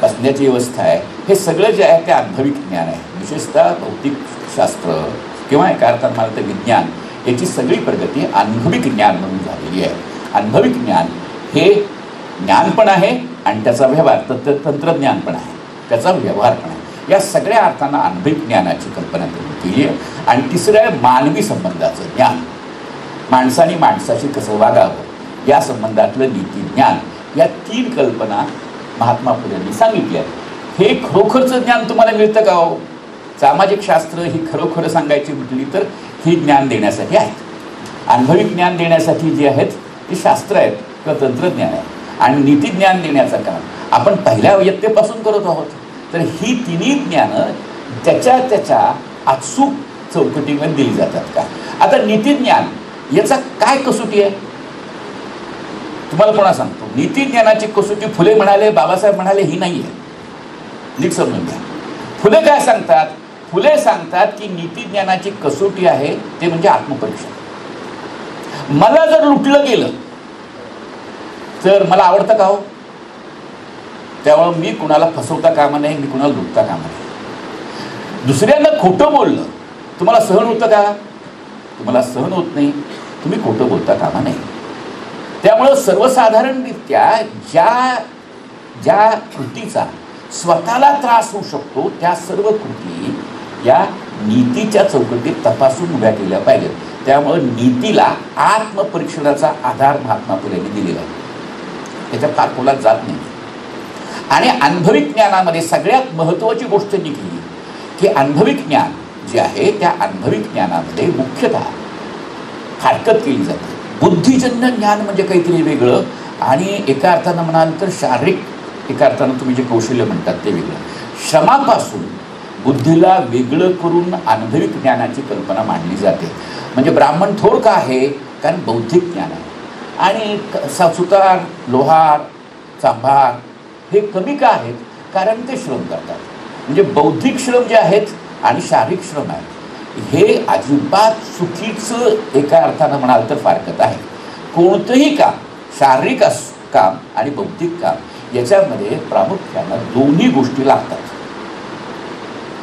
बसण्याची व्यवस्था आहे, हे सगळं जे आहे ते अनुभविक ज्ञान आहे. विशेषतः भौतिकशास्त्र किंवा एका अर्थानं मला तर विज्ञान याची सगळी प्रगती अनुभविक ज्ञान म्हणून झालेली आहे. अनुभविक ज्ञान हे ज्ञान पण आहे आणि त्याचा व्यवहार तंत्रज्ञान पण आहे, त्याचा व्यवहार पण आहे. या सगळ्या अर्थानं अनुभविक ज्ञानाची कल्पना त्यांनी केली आहे. आणि तिसरं आहे मानवी संबंधाचं ज्ञान, माणसाने माणसाशी कसं वागावं या संबंधातलं नीती ज्ञान. या 3 कल्पना महात्मा फुलेंनी सांगितल्या. हे खरोखरचं ज्ञान तुम्हाला मिळतं का हो? सामाजिक शास्त्र ही खरोखर सांगायची म्हटली तर ही ज्ञान देण्यासाठी आहेत. अनुभविक ज्ञान देण्यासाठी जे आहेत ती शास्त्र आहेत किंवा तंत्रज्ञान आहे. आणि नीती ज्ञान देण्याचं काम आपण पहिल्या इयत्तेपासून करत आहोत. तर ही तिन्ही ज्ञानं त्याच्या अचूक चौकटीमध्ये दिली जातात का? आता नीती ज्ञान याचा काय कसोटी आहे तुम्हाला पुन्हा सांगतो. नीती ज्ञानाची कसोटी फुले म्हणाले, बाबासाहेब म्हणाले ही नाही आहे. नीट समजून घ्या. फुले काय सांगतात? फुले सांगतात की नीती ज्ञानाची कसोटी आहे ते म्हणजे आत्मपरीक्षा. मला जर लुटलं गेलं तर मला आवडतं का हो? त्यामुळे मी कुणाला फसवता कामा नाही, मी कुणाला लुटता कामा नाही. दुसऱ्यांना खोटं बोललं तुम्हाला सहन होतं का? तुम्हाला सहन होत नाही, तुम्ही खोटं बोलता कामा नाही. त्यामुळं सर्वसाधारणरित्या ज्या कृतीचा स्वतःला त्रास होऊ शकतो त्या सर्व कृती या नीतीच्या चौकटीत तपासून उभ्या केल्या पाहिजेत. त्यामुळं नीतीला आत्मपरीक्षणाचा आधार महात्मा फुलेंनी दिलेला आहे, त्याच्या फार खोलात जात नाही. आणि अनुभविक ज्ञानामध्ये सगळ्यात महत्त्वाची गोष्ट निघली की अनुभविक ज्ञान जे आहे त्या अनुभविक ज्ञानामध्ये मुख्यतः हरकत केली जाते. बुद्धिजन्य ज्ञान म्हणजे काहीतरी वेगळं आणि एका अर्थानं म्हणाल तर शारीरिक, एका अर्थानं तुम्ही जे कौशल्य म्हणतात ते वेगळं. श्रमापासून बुद्धीला वेगळं करून अनुभविक ज्ञानाची कल्पना मांडली जाते. म्हणजे ब्राह्मण थोर का आहे? कारण बौद्धिक ज्ञान आहे. आणि सुतार, लोहार, चांभार हे कमी का आहेत? कारण ते श्रम करतात. म्हणजे बौद्धिक श्रम जे आहेत आणि शारीरिक श्रम आहेत हे अजिबात चुकीचं एका अर्थानं म्हणाल तर फारकत आहे. कोणतंही काम, शारीरिक काम आणि बौद्धिक काम याच्यामध्ये प्रामुख्यानं दोन्ही गोष्टी लागतात.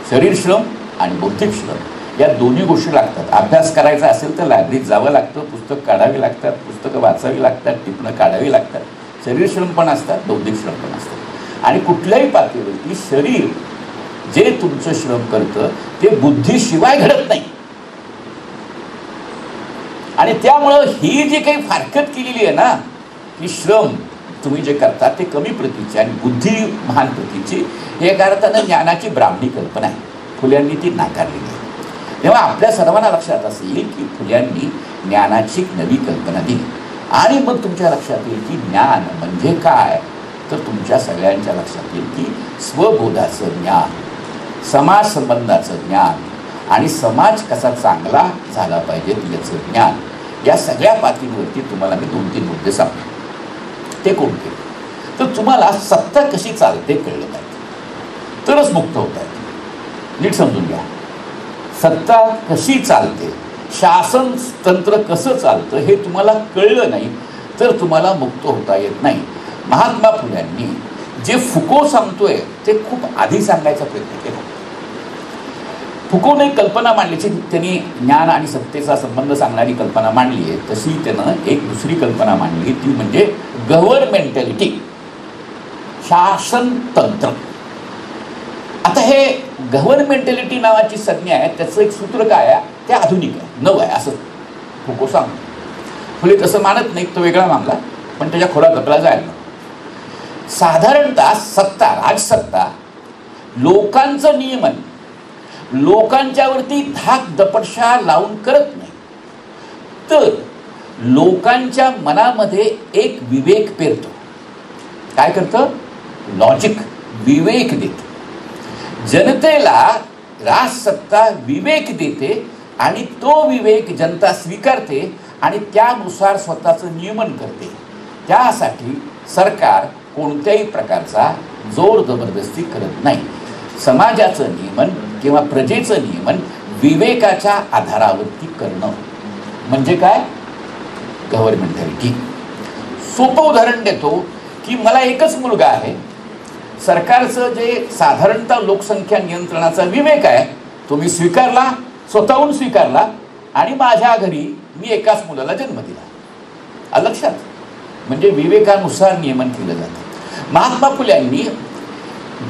शरीर श्रम आणि बौद्धिक श्रम या दोन्ही गोष्टी लागतात. अभ्यास करायचा असेल तर लायब्ररीत जावं लागतं, पुस्तक काढावी लागतात, पुस्तकं वाचावी लागतात, टिपणं काढावी लागतात. शरीर श्रम पण असतात, बौद्धिक श्रम पण असतात. आणि कुठल्याही पातळीवरती शरीर जे तुमचं श्रम करतं ते बुद्धीशिवाय घडत नाही. आणि त्यामुळं ही जी काही फारकत केलेली आहे ना की श्रम तुम्ही जे करता ते कमी प्रतीची आणि बुद्धी महान प्रतीची, हे एका अर्थानं ज्ञानाची ब्राह्मणी कल्पना आहे. फुल्यांनी ती नाकारलेली आहे. तेव्हा आपल्या सर्वांना लक्षात असेल की फुल्यांनी ज्ञानाची नवी कल्पना दिली. आणि मग तुमच्या लक्षात येईल की ज्ञान म्हणजे काय, तर तुमच्या सगळ्यांच्या लक्षात येईल की स्वबोधाचं ज्ञान, समाज संबंधाचं ज्ञान आणि समाज कसा चांगला झाला पाहिजे याचं ज्ञान. या सगळ्या पातळीवरती तुम्हाला मी 2-3 मुद्दे सांगतो. ते कोणते? तर तुम्हाला सत्ता कशी चालते कळलं पाहिजे, तरच मुक्त होता येते. नीट समजून घ्या. सत्ता कशी चालते, शासन तंत्र कसं चालतं हे तुम्हाला कळलं नाही तर तुम्हाला मुक्त होता येत नाही. महात्मा फुल्यांनी जे फुको सांगतोय ते खूप आधी सांगायचा प्रयत्न केला. फुकोने कल्पना मांडली, त्यांनी ज्ञान आणि सत्तेचा संबंध सांगणारी कल्पना मांडली आहे, तशी त्यानं एक दुसरी कल्पना मांडली, ती म्हणजे गव्हर्नमेंटॅलिटी, शासनतंत्र. आता हे गव्हर्नमेंटॅलिटी नावाची संज्ञा आहे, त्याचं एक सूत्र काय आहे, ते आधुनिक आहे, नव आहे असं फुको सांगतो. फुले तसं मानत नाही, तो वेगळा मानला, पण त्याच्या खोलात लपला जायला. साधारणतः सत्ता, राजसत्ता लोकांचं नियमन लोकांच्यावरती धाक दपटशा लावून करत नाही, तर लोकांच्या मनामध्ये एक विवेक पेरतो. काय करतं? लॉजिक, विवेक देते. जनतेला राजसत्ता विवेक देते आणि तो विवेक जनता स्वीकारते आणि त्यानुसार स्वतःचं नियमन करते. त्यासाठी सरकार कोणत्याही प्रकारचा जोर जबरदस्ती करत नाही. समाजाचं नियमन किंवा प्रजेचं नियमन विवेकाच्या आधारावरती करणं म्हणजे काय? गव्हर्नमेंटॅलिटी. सोपं उदाहरण देतो की मला एकच मुलगा आहे. सरकारचं जे साधारणतः लोकसंख्या नियंत्रणाचा विवेक आहे तो मी स्वीकारला, स्वतःहून स्वीकारला आणि माझ्या घरी मी एकाच मुलाला जन्म दिला. लक्षात, म्हणजे विवेकानुसार नियमन केलं जातं. महात्मा फुल्यांनी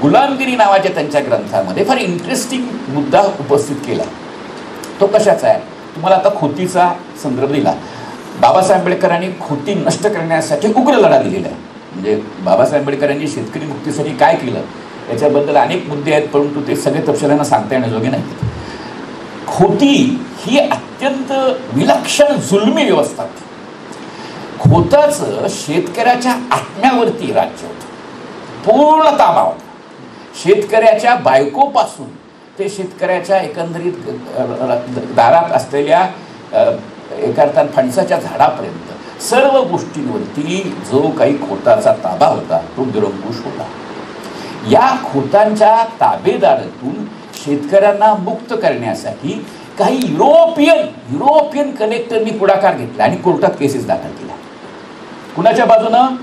गुलामगिरी नावाच्या त्यांच्या ग्रंथामध्ये फार इंटरेस्टिंग मुद्दा उपस्थित केला. तो कशाचा आहे? तुम्हाला आता खोतीचा संदर्भ दिला. बाबासाहेब आंबेडकरांनी खोती नष्ट करण्यासाठी उग्र लढा दिलेला आहे. म्हणजे बाबासाहेब आंबेडकरांनी शेतकरी मुक्तीसाठी काय केलं याच्याबद्दल अनेक मुद्दे आहेत, परंतु ते सगळे तपशिलांना सांगता येण्याजोगे नाहीत. खोती ही अत्यंत विलक्षण जुलमी व्यवस्था होती. खोताचं शेतकऱ्याच्या आत्म्यावरती राज्य होतं, पूर्ण ताबा होता. शेतकऱ्याच्या बायकोपासून ते शेतकऱ्याच्या एकंदरीत दारात असलेल्या एका अर्थात फणसाच्या झाडापर्यंत सर्व गोष्टींवरती जो काही खोताचा ताबा होता तो निरंकुश होता. या खोतांच्या ताबेदारातून शेतकऱ्यांना मुक्त करण्यासाठी काही युरोपियन कलेक्टरनी पुढाकार घेतला आणि कोर्टात केसेस दाखल केल्या. कुणाच्या बाजूनं?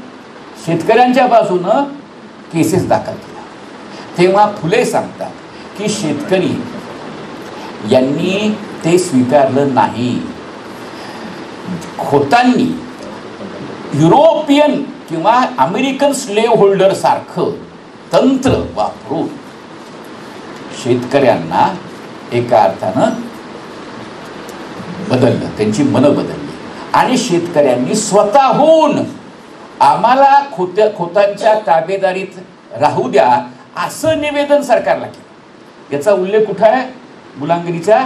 शेतकऱ्यांच्या बाजूनं केसेस दाखल केल्या. तेव्हा फुले सांगतात की शेतकरी यांनी ते स्वीकारलं नाही. खोतांनी युरोपियन किंवा अमेरिकन स्लेव्ह होल्डर सारखं तंत्र वापरून शेतकऱ्यांना एका अर्थानं बदललं, त्यांची मनं बदलली आणि शेतकऱ्यांनी स्वतःहून आम्हाला खोतांच्या ताबेदारीत राहू द्या असं निवेदन सरकारला केलं. याचा उल्लेख कुठं आहे? गुलामगिरीच्या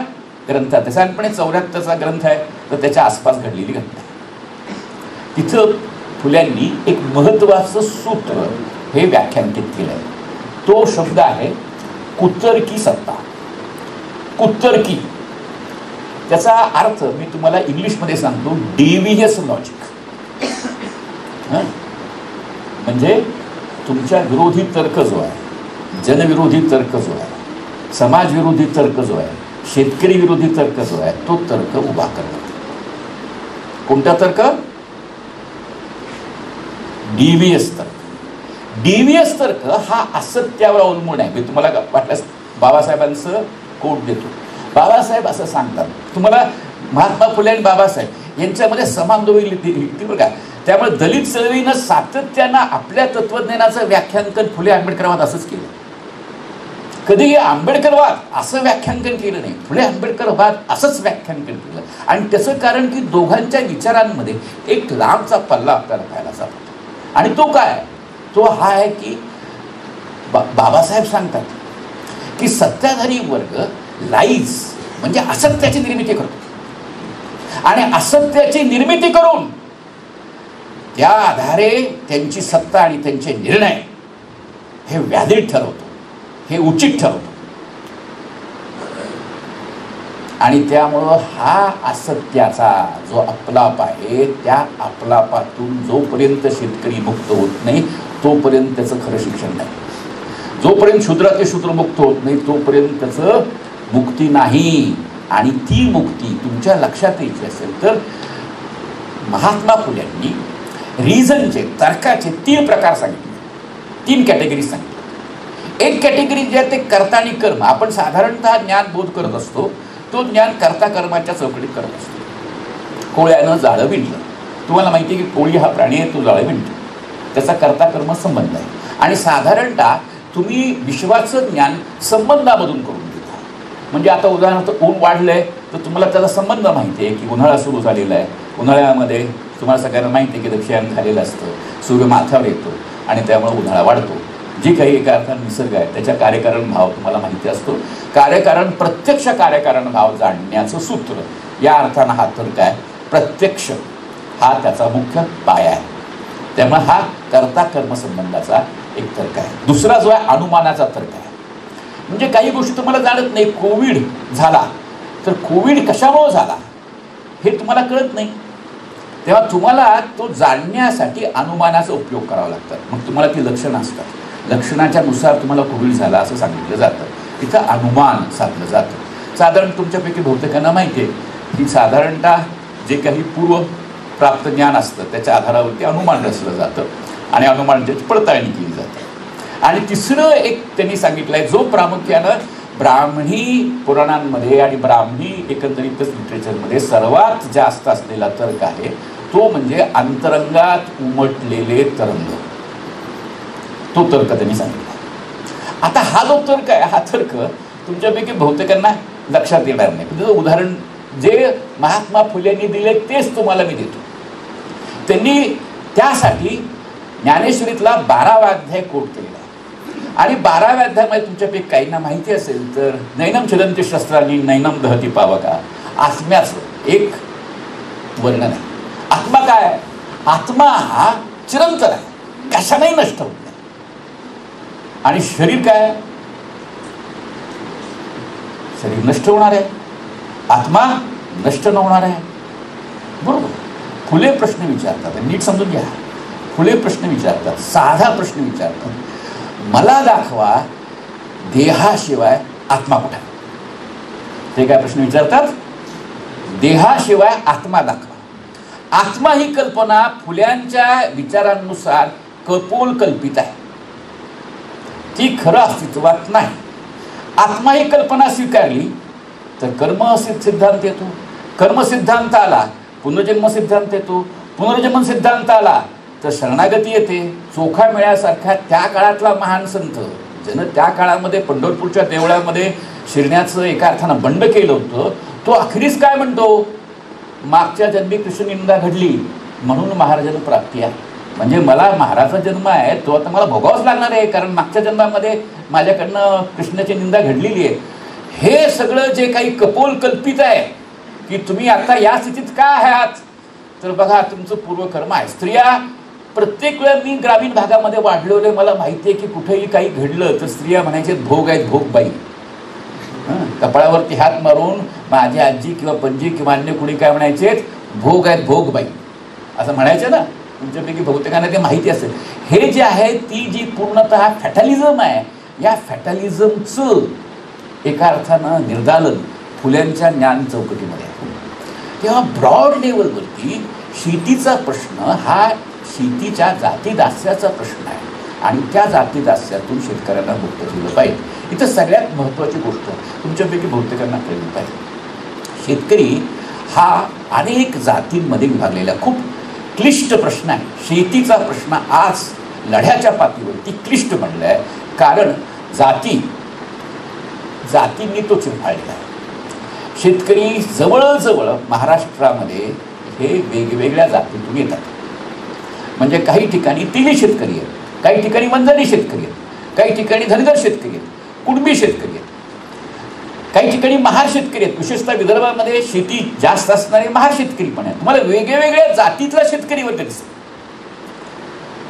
ग्रंथात. साधारणपणे 74चा ग्रंथ आहे, तर त्याच्या आसपास घडलेली घटना आहे. तिथं फुल्यांनी एक महत्त्वाचं सूत्र हे व्याख्यांकित केलं आहे. तो शब्द आहे कुतर्की सत्ता. कुतर्की त्याचा अर्थ मी तुम्हाला इंग्लिशमध्ये सांगतो, डेव्हियस लॉजिक. म्हणजे तुमच्या विरोधी तर्क जो आहे, जनविरोधी तर्क जो आहे, समाजविरोधी तर्क जो आहे, शेतकरी विरोधी तर्क जो आहे, तो तर्क उभा करणं. कोणता तर्क? डेव्हियस तर्क. डेव्हियस तर्क हा असत्यावर अवलंबून आहे. मी तुम्हाला वाटल्यास बाबासाहेबांचं कोट देतो. बाबासाहेब असं सांगतात, तुम्हाला महात्मा फुले आणि बाबासाहेब यांच्यामध्ये समान लिहिली बरं का. त्यामुळे दलित चळवळीनं सातत्यानं आपल्या तत्वज्ञानाचं व्याख्यानकन फुले आंबेडकरवाद असंच केलं. कधीही आंबेडकरवाद असं व्याख्यानकन केलं नाही, फुले आंबेडकरवाद असंच व्याख्यानकन केलं. आणि त्याचं कारण की दोघांच्या विचारांमध्ये एक लांबचा पल्ला आपल्याला पाहायला जातो. आणि तो काय? तो हा आहे की बाबासाहेब सांगतात की सत्ताधारी वर्ग लाईज म्हणजे असत्याची निर्मिती करतो आणि असत्याची निर्मिती करून त्या आधारे त्यांची सत्ता आणि त्यांचे निर्णय हे व्याधित ठरवतो, हे उचित ठरवतो. आणि त्यामुळं हा असत्याचा जो अपलाप आहे, त्या अपलापातून जोपर्यंत शेतकरी मुक्त होत नाही तोपर्यंत त्याचं खरं शिक्षण नाही. जोपर्यंत शूद्राचे शूद्रमुक्त होत नाही तोपर्यंत त्याचं मुक्ती नाही. आणि ती मुक्ती तुमच्या लक्षात यायची असेल तर महात्मा फुल्यांनी रिझनचे, तर्काचे 3 प्रकार सांगितले, 3 कॅटेगरी सांगितले. एक कॅटेगरी जे आहे ते कर्ता आणि कर्म. आपण साधारणतः ज्ञान बोध करत असतो, तो ज्ञान कर्ता कर्माच्या चौकटीत करत असतो. कोळ्यानं जाळं विणलं. तुम्हाला माहिती आहे की कोळी हा प्राणी आहे, तो जाळं विणतो, त्याचा कर्ता कर्म संबंध आहे. आणि साधारणतः तुम्ही विश्वाचं ज्ञान संबंधामधून करून देता. म्हणजे आता उदाहरणार्थ ऊन वाढलं आहे तर तुम्हाला त्याचा संबंध माहिती आहे की उन्हाळा सुरू झालेला आहे. उन्हाळ्यामध्ये तुम्हाला सगळ्यांना माहिती आहे की दक्षिण झालेलं असतं, सूर्य माथ्यावर येतो आणि त्यामुळे उन्हाळा वाढतो. जे काही एका अर्थानं निसर्ग आहे त्याच्या कार्यकारण भाव तुम्हाला माहिती असतो. कार्यकारण प्रत्यक्ष कार्यकारण भाव जाणण्याचं सूत्र या अर्थानं हा तर्क आहे. प्रत्यक्ष हा त्याचा मुख्य पाया आहे. त्यामुळे हा कर्ता कर्मसंबंधाचा एक तर्क आहे. दुसरा जो आहे अनुमानाचा तर्क आहे. म्हणजे काही गोष्टी तुम्हाला जाणत नाही. कोविड झाला तर कोविड कशामुळे झाला हे तुम्हाला कळत नाही. तेव्हा तुम्हाला तो जाणण्यासाठी अनुमानाचा उपयोग करावा लागतात. मग तुम्हाला ती लक्षणं असतात, लक्षणाच्या नुसार तुम्हाला कोविड झाला असं सांगितलं जातं. तिथं अनुमान साधलं जातं. साधारण तुमच्यापैकी बहुतेकांना माहिती आहे की साधारणतः जे काही पूर्व प्राप्त ज्ञान असतं त्याच्या आधारावरती अनुमान रचलं जातं आणि अनुमानाची पडताळणी केली जाते. आणि तिसरं एक त्यांनी सांगितलं आहे, जो प्रामुख्यानं ब्राह्मणी पुराणांमध्ये आणि ब्राह्मणी एकंदरीतच लिटरेचरमध्ये सर्वात जास्त असलेला तर्क आहे, तो म्हणजे अंतरंगात उमटलेले तरंग. तो तर्क त्यांनी सांगितला. आता हा जो तर्क आहे, हा तर्क तुमच्यापैकी बहुतेकांना लक्षात येणार नाही. म्हणजे उदाहरण जे महात्मा फुलेंनी दिले तेच तुम्हाला मी देतो. त्यांनी त्यासाठी ज्ञानेश्वरीतला 12वा अध्याय कोट केलेला आहे. आणि 12व्या अध्यायामध्ये तुमच्यापैकी काहींना माहिती असेल तर नैनम छदन्ति शस्त्रांनी नैनम दहती पावका, आत्म्याचं एक वर्णन आहे. आत्मा काय आहे? आत्मा हा चिरंतर आहे, कशानेही नष्ट होत नाही. आणि शरीर काय आहे? शरीर नष्ट होणार आहे, आत्मा नष्ट न होणार आहे. बरोबर. फुले प्रश्न विचारतात, नीट समजून घ्या. फुले प्रश्न विचारतात, साधा प्रश्न विचारतात, मला दाखवा देहाशिवाय आत्मा कुठे. ते काय प्रश्न विचारतात? देहाशिवाय आत्मा दाखवा. आत्मा ही कल्पना फुल्यांच्या विचारांनुसार कपोल कल्पित आहे, ती खरं अस्तित्वात नाही. आत्मा ही कल्पना स्वीकारली तर कर्म सिद्धांत येतो, कर्म सिद्धांत आला पुनर्जन्म सिद्धांत येतो, पुनर्जन्म सिद्धांत आला तर शरणागती येते. चोखा मेळ्यासारखा त्या काळातला महान संत ज्यानं त्या काळामध्ये पंढरपूरच्या देवळामध्ये शिरण्याचं एका अर्थानं बंड केलं होतं, तो अखेरीस काय म्हणतो? मागच्या जन्मी कृष्णनिंदा घडली म्हणून महाराजांना प्राप्ती आहे. म्हणजे मला महाराजा जन्म आहे तो आता मला भोगावंच लागणार आहे, कारण मागच्या जन्मामध्ये माझ्याकडनं कृष्णाची निंदा घडलेली आहे. हे सगळं जे काही कपोल कल्पित आहे की तुम्ही आता या स्थितीत का आहात, तर बघा तुमचं पूर्वकर्म आहे. स्त्रिया प्रत्येक वेळा मी ग्रामीण भागामध्ये वाढलेले, मला माहिती आहे की कुठेही काही घडलं तर स्त्रिया म्हणायचे भोग आहेत, भोग बाई. कपाळावरती हात मारून माझी आजी किंवा पणजी किंवा अन्य कुणी काय म्हणायचे, भोग आहेत, भोग बाई असं म्हणायचे ना. तुमच्यापैकी बहुतेकांना ते माहिती असेल. हे जे आहे ती जी पूर्णतः फॅटॅलिझम आहे, या फॅटॅलिझमचं एका अर्थानं निर्दालन फुल्यांच्या ज्ञान चौकटीमध्ये आहे. तेव्हा ब्रॉड लेवलवरती शेतीचा प्रश्न हा शेतीच्या जातीदास्याचा प्रश्न आहे आणि त्या जातीदास्यातून शेतकऱ्यांना मुक्त केलं पाहिजे. इथं सगळ्यात महत्त्वाची गोष्ट तुमच्यापैकी बहुतेकांना कळली पाहिजे. शेतकरी हा अनेक जातींमध्ये विभागलेला खूप क्लिष्ट प्रश्न आहे. शेतीचा प्रश्न आज लढ्याच्या पातळीवरती क्लिष्ट बनला आहे, कारण जातींनी तो चिरफाळलेला आहे. शेतकरी जवळजवळ महाराष्ट्रामध्ये हे वेगवेगळ्या जातीतून येतात. म्हणजे काही ठिकाणी तिली शेतकरी आहेत, काही ठिकाणी वंजारी शेतकरी आहेत, काही ठिकाणी धनगर शेतकरी आहेत, कुणबी शेतकरी आहेत, काही ठिकाणी महार शेतकरी आहेत. विशेषतः विदर्भामध्ये शेती जास्त असणारे महार शेतकरी पण आहेत. तुम्हाला वेगवेगळ्या जातीतला शेतकरी वर्ग दिसेल.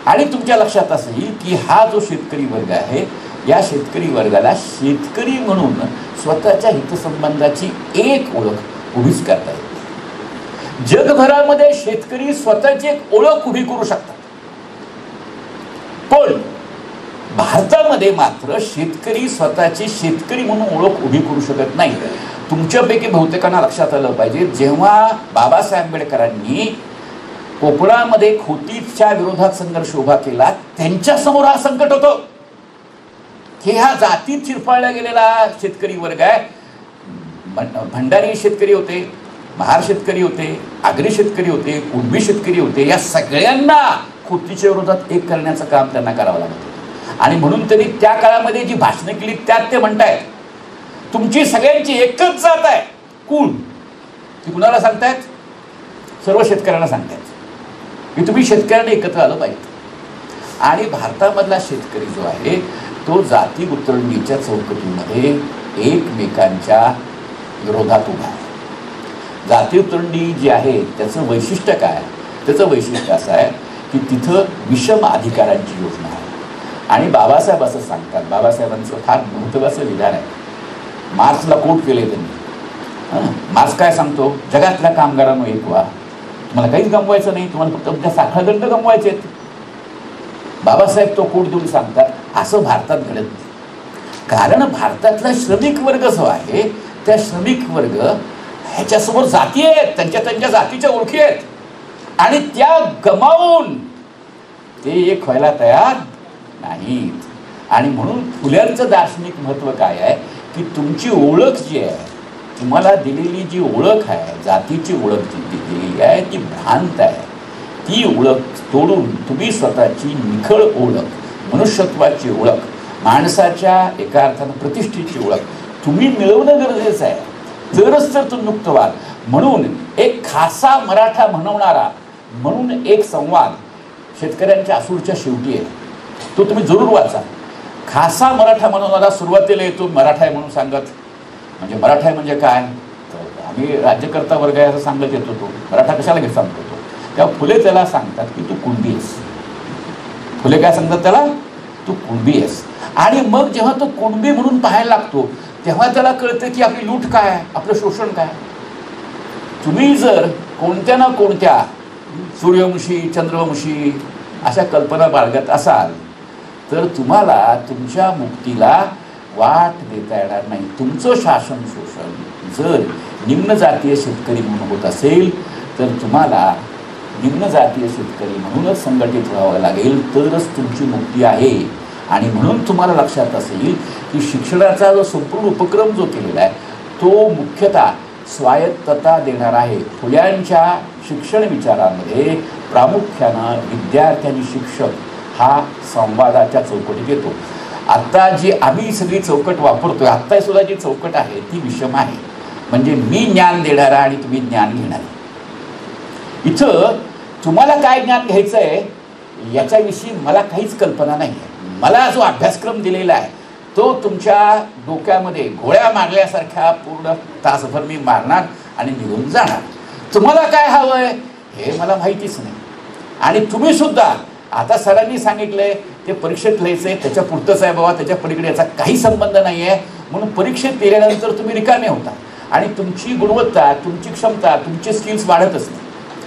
आणि तुमच्या लक्षात असं येईल की हा जो शेतकरी वर्ग आहे, या शेतकरी वर्गाला शेतकरी म्हणून स्वतःच्या हितसंबंधाची एक ओळख उभीच करता येते. जगभरामध्ये शेतकरी स्वतःची एक ओळख उभी करू शकतात, पण भारतामध्ये मात्र शेतकरी स्वतःची शेतकरी म्हणून ओळख उभी करू शकत नाही. तुमच्यापैकी बहुतेकांना लक्षात आलं पाहिजे, जेव्हा बाबासाहेब आंबेडकरांनी कोकणामध्ये खोतीच्या विरोधात संघर्ष उभा केला, त्यांच्यासमोर हा संकट होतं की हा जातीत चिरफाळला गेलेला शेतकरी वर्ग आहे. भंडारी शेतकरी होते, महार शेतकरी होते, आगरी शेतकरी होते, कुणबी शेतकरी होते. या सगळ्यांना खोतीच्या विरोधात एक करण्याचं काम त्यांना करावं लागतं. आणि म्हणून त्यांनी त्या काळामध्ये जी भाषणं केली त्यात ते म्हणतायत तुमची सगळ्यांची एकच जात आहे, कुळ. ती कुणाला सांगतायत? सर्व शेतकऱ्यांना सांगतायत की तुम्ही शेतकऱ्यांना एकत्र आलं पाहिजे. आणि भारतामधला शेतकरी जो आहे तो जाती उतरंडीच्या चौकटीमध्ये एकमेकांच्या विरोधात उभा आहे. जाती उतरंडी जी आहे त्याचं वैशिष्ट्य काय? त्याचं वैशिष्ट्य असं आहे की तिथं विषम अधिकारांची योजना आहे. आणि बाबासाहेब असं सांगतात, बाबासाहेबांचं फार महत्त्वाचं विधान आहे. मार्क्सला कोट केले त्यांनी. मार्क्स काय सांगतो? जगातल्या कामगारांनो एक व्हा, तुम्हाला काहीच गमवायचं नाही, तुम्हाला फक्त तुमच्या साखळदंड गमवायचे आहेत. बाबासाहेब तो कोट देऊन सांगतात असं भारतात घडत नाही. कारण भारतातला श्रमिक वर्ग जो आहे त्या श्रमिक वर्ग ह्याच्यासमोर जाती आहेत, त्यांच्या जातीच्या ओळखी आहेत आणि त्या गमावून ते एक व्हायला तयार नाहीत. आणि म्हणून फुल्यांचं दार्शनिक महत्त्व काय आहे की तुमची ओळख जी आहे, तुम्हाला दिलेली जी ओळख आहे, जातीची ओळख जी दिलेली आहे ती भ्रांत आहे. ती ओळख तोडून तुम्ही स्वतःची निखळ ओळख, मनुष्यत्वाची ओळख, माणसाच्या एका अर्थानं प्रतिष्ठेची ओळख तुम्ही मिळवणं गरजेचं आहे. तरच तर तुम्ही मुक्त व्हाल. म्हणून एक खासा मराठा म्हणवणारा म्हणून एक संवाद शेतकऱ्यांच्या आसूडच्या शेवटी आहे, तो तुम्ही जरूर वाचा. खासा मराठा म्हणवणारा सुरुवातीला येतो मराठा आहे म्हणून सांगत. म्हणजे मराठा आहे म्हणजे काय, तर आम्ही राज्यकर्ता वर्ग आहे असं सांगत येतो. तो मराठा कशाला घेत सांगतो तो, तेव्हा फुले त्याला सांगतात की तू कुणबी आहेस. फुले काय सांगतात त्याला, तू कुणबी आहेस. आणि मग जेव्हा तो कुणबी म्हणून पाहायला लागतो तेव्हा त्याला कळतं की आपली लूट काय, आपलं शोषण काय. तुम्ही जर कोणत्या ना कोणत्या सूर्यवंशी, चंद्रवंशी अशा कल्पना बाळगत असाल तर तुम्हाला तुमच्या मुक्तीला वाट देता येणार नाही. तुमचं शासन शोषण जर निम्न जातीय शेतकरी म्हणून होत असेल तर तुम्हाला निम्न जातीय शेतकरी म्हणूनच संघटित व्हावं लागेल, तरच तुमची मुक्ती आहे. आणि म्हणून तुम्हाला लक्षात असेल की शिक्षणाचा जो संपूर्ण उपक्रम जो केलेला आहे तो मुख्यतः स्वायत्तता देणार आहे. फुल्यांच्या शिक्षण विचारामध्ये प्रामुख्यानं विद्यार्थी आणि शिक्षक हा संवादाच्या चौकटीत येतो. आत्ता जी आम्ही सगळी चौकट वापरतोय, आत्ता सुद्धा जी चौकट आहे ती विषम आहे. म्हणजे मी ज्ञान देणारा आणि तुम्ही ज्ञान घेणारे. इथं तुम्हाला काय ज्ञान घ्यायचं आहे याच्याविषयी मला काहीच कल्पना नाही आहे. मला जो अभ्यासक्रम दिलेला आहे तो तुमच्या डोक्यामध्ये गोळ्या मारल्यासारख्या पूर्ण तासभर मी मारणार आणि निघून जाणार. तुम्हाला काय हवं आहे हे मला माहितीच नाही. आणि तुम्ही सुद्धा आता सरांनी सांगितलंय ते परीक्षेत लिहायचं आहे, त्याच्या पुरतंच आहे बाबा, त्याच्या पलीकडे याचा काही संबंध नाही आहे. म्हणून परीक्षेत दिल्यानंतर तुम्ही रिकामे होता आणि तुमची गुणवत्ता, तुमची क्षमता, तुमचे स्किल्स वाढतच नाही.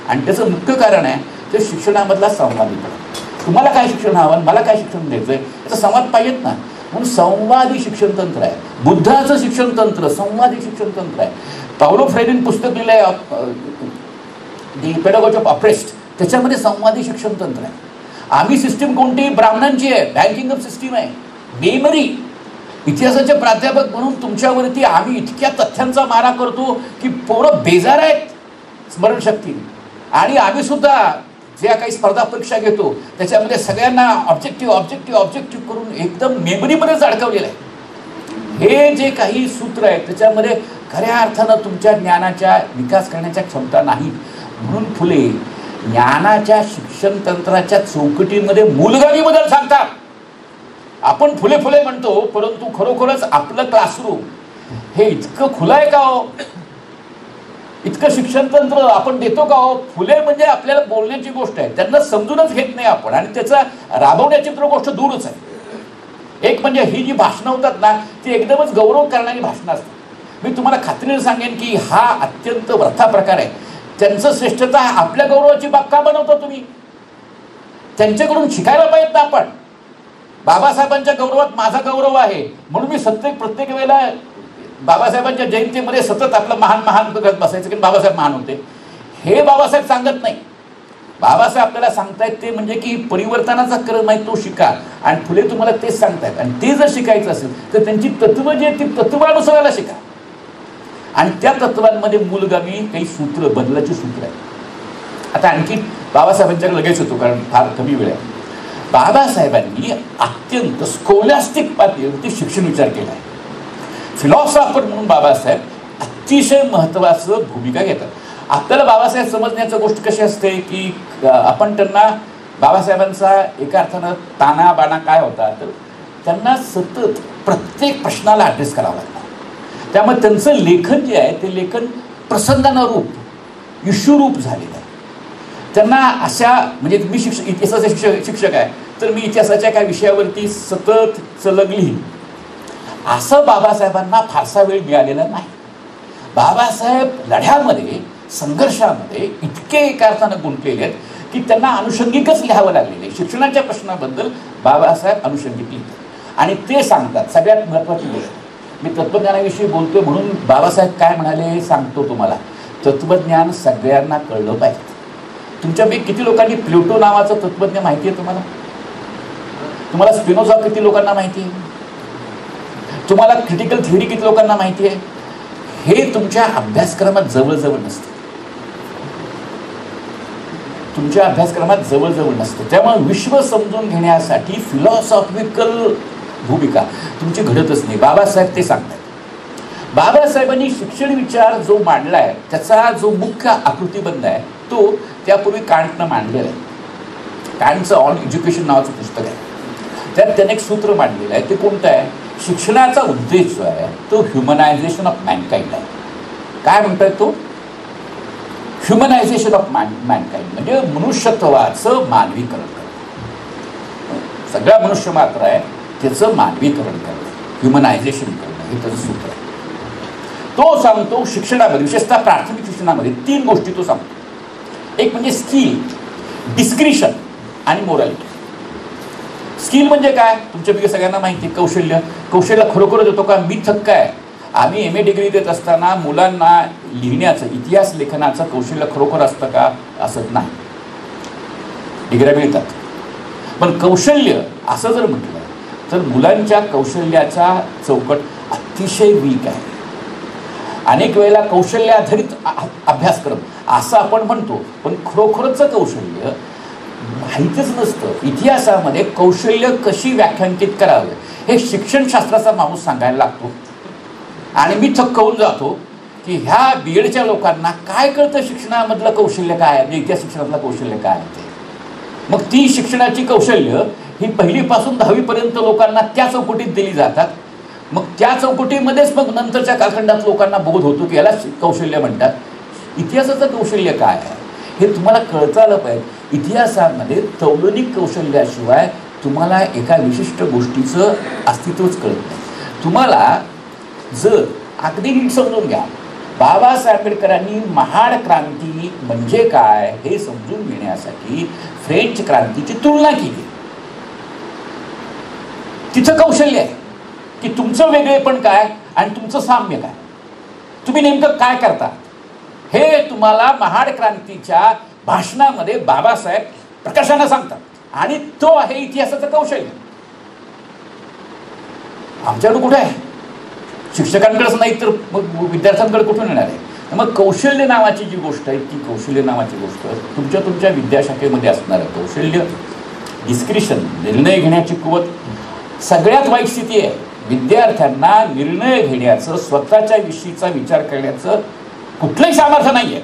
आणि त्याचं मुख्य कारण आहे ते शिक्षणामधला संवादीपणा. तुम्हाला काय शिक्षण हवं, मला काय शिक्षण द्यायचं आहे याचा संवाद पाहिजेत ना. म्हणून संवादी शिक्षण तंत्र आहे. बुद्धाचं शिक्षण तंत्र संवादी शिक्षण तंत्र आहे. पाउलो फ्रेयरेने पुस्तक लिहिलं आहे दी पेडागॉजी ऑफ ऑप्रेस्ड, त्याच्यामध्ये संवादी शिक्षण तंत्र आहे. आम्ही सिस्टीम कोणती ब्राह्मणांची आहे, बँकिंग ऑफ सिस्टीम आहे. मेमरी, इतिहासाचे प्राध्यापक म्हणून तुमच्यावरती आम्ही इतक्या तथ्यांचा मारा करतो की पोरं बेजार आहेत स्मरणशक्ती. आणि आम्ही सुद्धा ज्या काही स्पर्धा परीक्षा घेतो त्याच्यामध्ये सगळ्यांना ऑब्जेक्टिव्ह करून एकदम मेमरीमध्येच अडकवलेलं आहे. हे जे काही सूत्र आहेत त्याच्यामध्ये खऱ्या अर्थानं तुमच्या ज्ञानाच्या विकास करण्याच्या क्षमता नाही. म्हणून फुले ज्ञानाच्या शिक्षण तंत्राच्या चौकटीमध्ये मूलगामी बदल सांगतात. आपण फुले फुले म्हणतो परंतु खरोखरच आपलं क्लासरूम हे इतकं खुलं आहे का हो, इतकं शिक्षण तंत्र आपण देतो का हो. फुले म्हणजे आपल्याला बोलण्याची गोष्ट आहे, त्यांना समजूनच घेत नाही आपण आणि त्याचा राबवण्याची तर गोष्ट दूरच आहे. एक म्हणजे ही जी भाषणं होतात ना ती एकदमच गौरव करणारी भाषणं असतात. मी तुम्हाला खात्रीने सांगेन की हा अत्यंत वृथा प्रकार आहे. त्यांचं श्रेष्ठता आपल्या गौरवाची बाब का बनवतो तुम्ही, त्यांच्याकडून शिकायला पाहिजेत ना आपण. बाबासाहेबांच्या गौरवात माझा गौरव आहे म्हणून मी प्रत्येक वेळेला बाबासाहेबांच्या जयंतीमध्ये सतत आपलं महान बघत बसायचं की बाबासाहेब महान होते. हे बाबासाहेब सांगत नाही. बाबासाहेब आपल्याला सांगतायत ते म्हणजे की परिवर्तनाचा क्रम आहे तो शिका. आणि फुले तुम्हाला तेच सांगतायत. आणि ते जर शिकायचं असेल तर त्यांची तत्व जी आहेत ती तत्वानुसाराला शिका. आणि त्या तत्वांमध्ये मूलगामी काही सूत्र, बदलाची सूत्र आहेत. आता आणखी बाबासाहेबांच्याकडे लगेच होतो कारण फार कमी वेळ आहे. बाबासाहेबांनी अत्यंत स्कॉलॅस्टिक पातळीवरती शिक्षण विचार केला आहे. फिलॉसॉफर म्हणून बाबासाहेब अतिशय महत्त्वाचं भूमिका घेतात. आपल्याला बाबासाहेब समजण्याचं गोष्ट कशी असते की आपण त्यांना बाबासाहेबांचा एका अर्थानं ताना बाणा काय होता तर त्यांना सतत प्रत्येक प्रश्नाला ॲड्रेस करावा लागला. त्यामुळे त्यांचं लेखन जे आहे ते लेखन प्रसंगानं रूप, इश्यूरूप झालेलं आहे. त्यांना अशा म्हणजे मी इतिहासाचे शिक्षक आहे तर मी इतिहासाच्या काय विषयावरती सतत सलग लिहीन असं बाबासाहेबांना फारसा वेळ मिळालेला नाही. बाबासाहेब लढ्यामध्ये संघर्षामध्ये इतके एका अर्थानं गुंतलेले आहेत की त्यांना अनुषंगिकच लिहावं लागलेलं आहे. शिक्षणाच्या प्रश्नाबद्दल बाबासाहेब अनुषंगिक लिहितात आणि ते सांगतात. सगळ्यात महत्त्वाची गोष्ट, मी तत्त्वज्ञानाविषयी बोलतोय म्हणून बाबासाहेब काय म्हणाले सांगतो तुम्हाला. तत्त्वज्ञान सगळ्यांना कळलं पाहिजे. तुमच्यापैकी किती लोकांनी प्लुटो नावाचं तत्त्वज्ञ माहिती आहे तुम्हाला? तुम्हाला स्पिनोझा किती लोकांना माहिती आहे? तुम्हाला क्रिटिकल थिअरी किती लोकांना माहिती आहे? हे तुमच्या अभ्यासक्रमात जवळजवळ नसतं. तुमच्या अभ्यासक्रमात जवळजवळ नसतं. त्यामुळे विश्व समजून घेण्यासाठी फिलॉसॉफिकल भूमिका तुमची घडतच नाही. बाबासाहेब ते सांगतात. बाबासाहेबांनी शिक्षण विचार जो मांडला आहे त्याचा जो मुख्य आकृतीबंध आहे तो त्यापूर्वी कांटनं मांडलेला आहे. कांटचं ऑन एज्युकेशन नावाचं पुस्तक आहे. त्यात त्याने एक सूत्र मांडलेलं आहे. ते कोणतं आहे? शिक्षणाचा उद्देश जो आहे तो ह्युमनायझेशन ऑफ मॅनकाइंड आहे. काय म्हणतोय तो? ह्युमनायझेशन ऑफ मॅनकाइंड म्हणजे मनुष्यत्वाचं मानवीकरण करणं. सगळा मनुष्य मात्र आहे त्याचं मानवीकरण करणं, ह्युमनायझेशन करणं, हे त्याचं सूत्र आहे. तो सांगतो शिक्षणामध्ये, विशेषतः प्राथमिक शिक्षणामध्ये 3 गोष्टी तो सांगतो. एक म्हणजे स्किल, डिस्क्रिशन आणि मोरॅलिटी. स्किल म्हणजे काय? तुमच्यापैकी सगळ्यांना माहिती आहे, कौशल्य. कौशल्य खरोखरच येतो का? मी थक्क आहे. आम्ही MA डिग्री देत असताना मुलांना लिहिण्याचं, इतिहास लेखनाचं कौशल्य खरोखर असतं का? असत नाही. डिग्र्या मिळतात, पण कौशल्य असं जर म्हटलं तर मुलांच्या कौशल्याचा चौकट अतिशय वीक आहे. अनेक वेळेला कौशल्याधारित अभ्यासक्रम असं आपण म्हणतो, पण खरोखरचं कौशल्य माहितीच नसतं. इतिहासामध्ये कौशल्य कशी व्याख्यांकित करावं हे शिक्षणशास्त्राचा माणूस सांगायला लागतो. आणि मी थक्क होऊन जातो की ह्या BEdच्या लोकांना काय कळतं शिक्षणामधलं कौशल्य काय आहे, इतिहास शिक्षणातलं कौशल्य काय आहे ते. मग ती शिक्षणाची कौशल्य ही 1लीपासून 10वीपर्यंत लोकांना त्या चौकटीत दिली जातात. मग त्या चौकटीमध्येच मग नंतरच्या कालखंडात लोकांना बोध होतो की याला कौशल्य म्हणतात. इतिहासाचं कौशल्य काय आहे हे तुम्हाला कळता आलं पाहिजे. इतिहासामध्ये तौलनिक कौशल्याशिवाय तुम्हाला एका विशिष्ट गोष्टीचं अस्तित्वच कळत नाही. तुम्हाला जर अगदी नीट समजून घ्या, बाबासाहेब आंबेडकरांनी महाड क्रांती म्हणजे काय हे समजून घेण्यासाठी फ्रेंच क्रांतीची तुलना केली. तिचं कौशल्य आहे की तुमचं वेगळेपण काय आणि तुमचं साम्य काय, तुम्ही नेमकं काय करता हे तुम्हाला महाड क्रांतीच्या भाषणामध्ये बाबासाहेब प्रकाशानं सांगतात. आणि तो आहे इतिहासाचं कौशल्य. आमच्याकडे कुठे आहे? शिक्षकांकडेच नाही तर मग विद्यार्थ्यांकडे कुठून येणार आहे? मग कौशल्य नावाची जी गोष्ट आहे ती कौशल्य नावाची गोष्ट तुमच्या विद्याशाखेमध्ये असणारं कौशल्य, डिस्क्रिशन, निर्णय घेण्याची कुवत. सगळ्यात वाईट स्थिती आहे विद्यार्थ्यांना निर्णय घेण्याचं, स्वतःच्या विषयीचा विचार करण्याचं कुठलंही सामर्थ्य नाही आहे.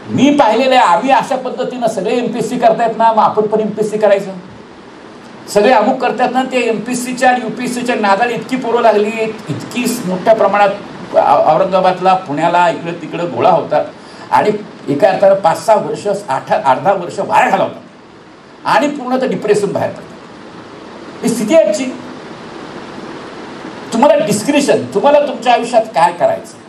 मी पाहिलेलं आहे. आम्ही अशा पद्धतीनं सगळे MPSC करतायत ना, मग आपण पण MPSC करायचं. सगळे अमुक करतात ना, ते MPSCच्या आणि UPSCच्या नादाला इतकी पोरं लागली, इतकी मोठ्या प्रमाणात औरंगाबादला, पुण्याला, इकडं तिकडं गोळा होतात आणि एका अर्थानं 5-6 वर्ष, 8-10 वर्ष बाहेर घालवतात आणि पूर्ण तर डिप्रेशन बाहेर पडतात. ही स्थिती आहे आजची. तुम्हाला डिस्क्रिशन, तुम्हाला तुमच्या आयुष्यात काय करायचं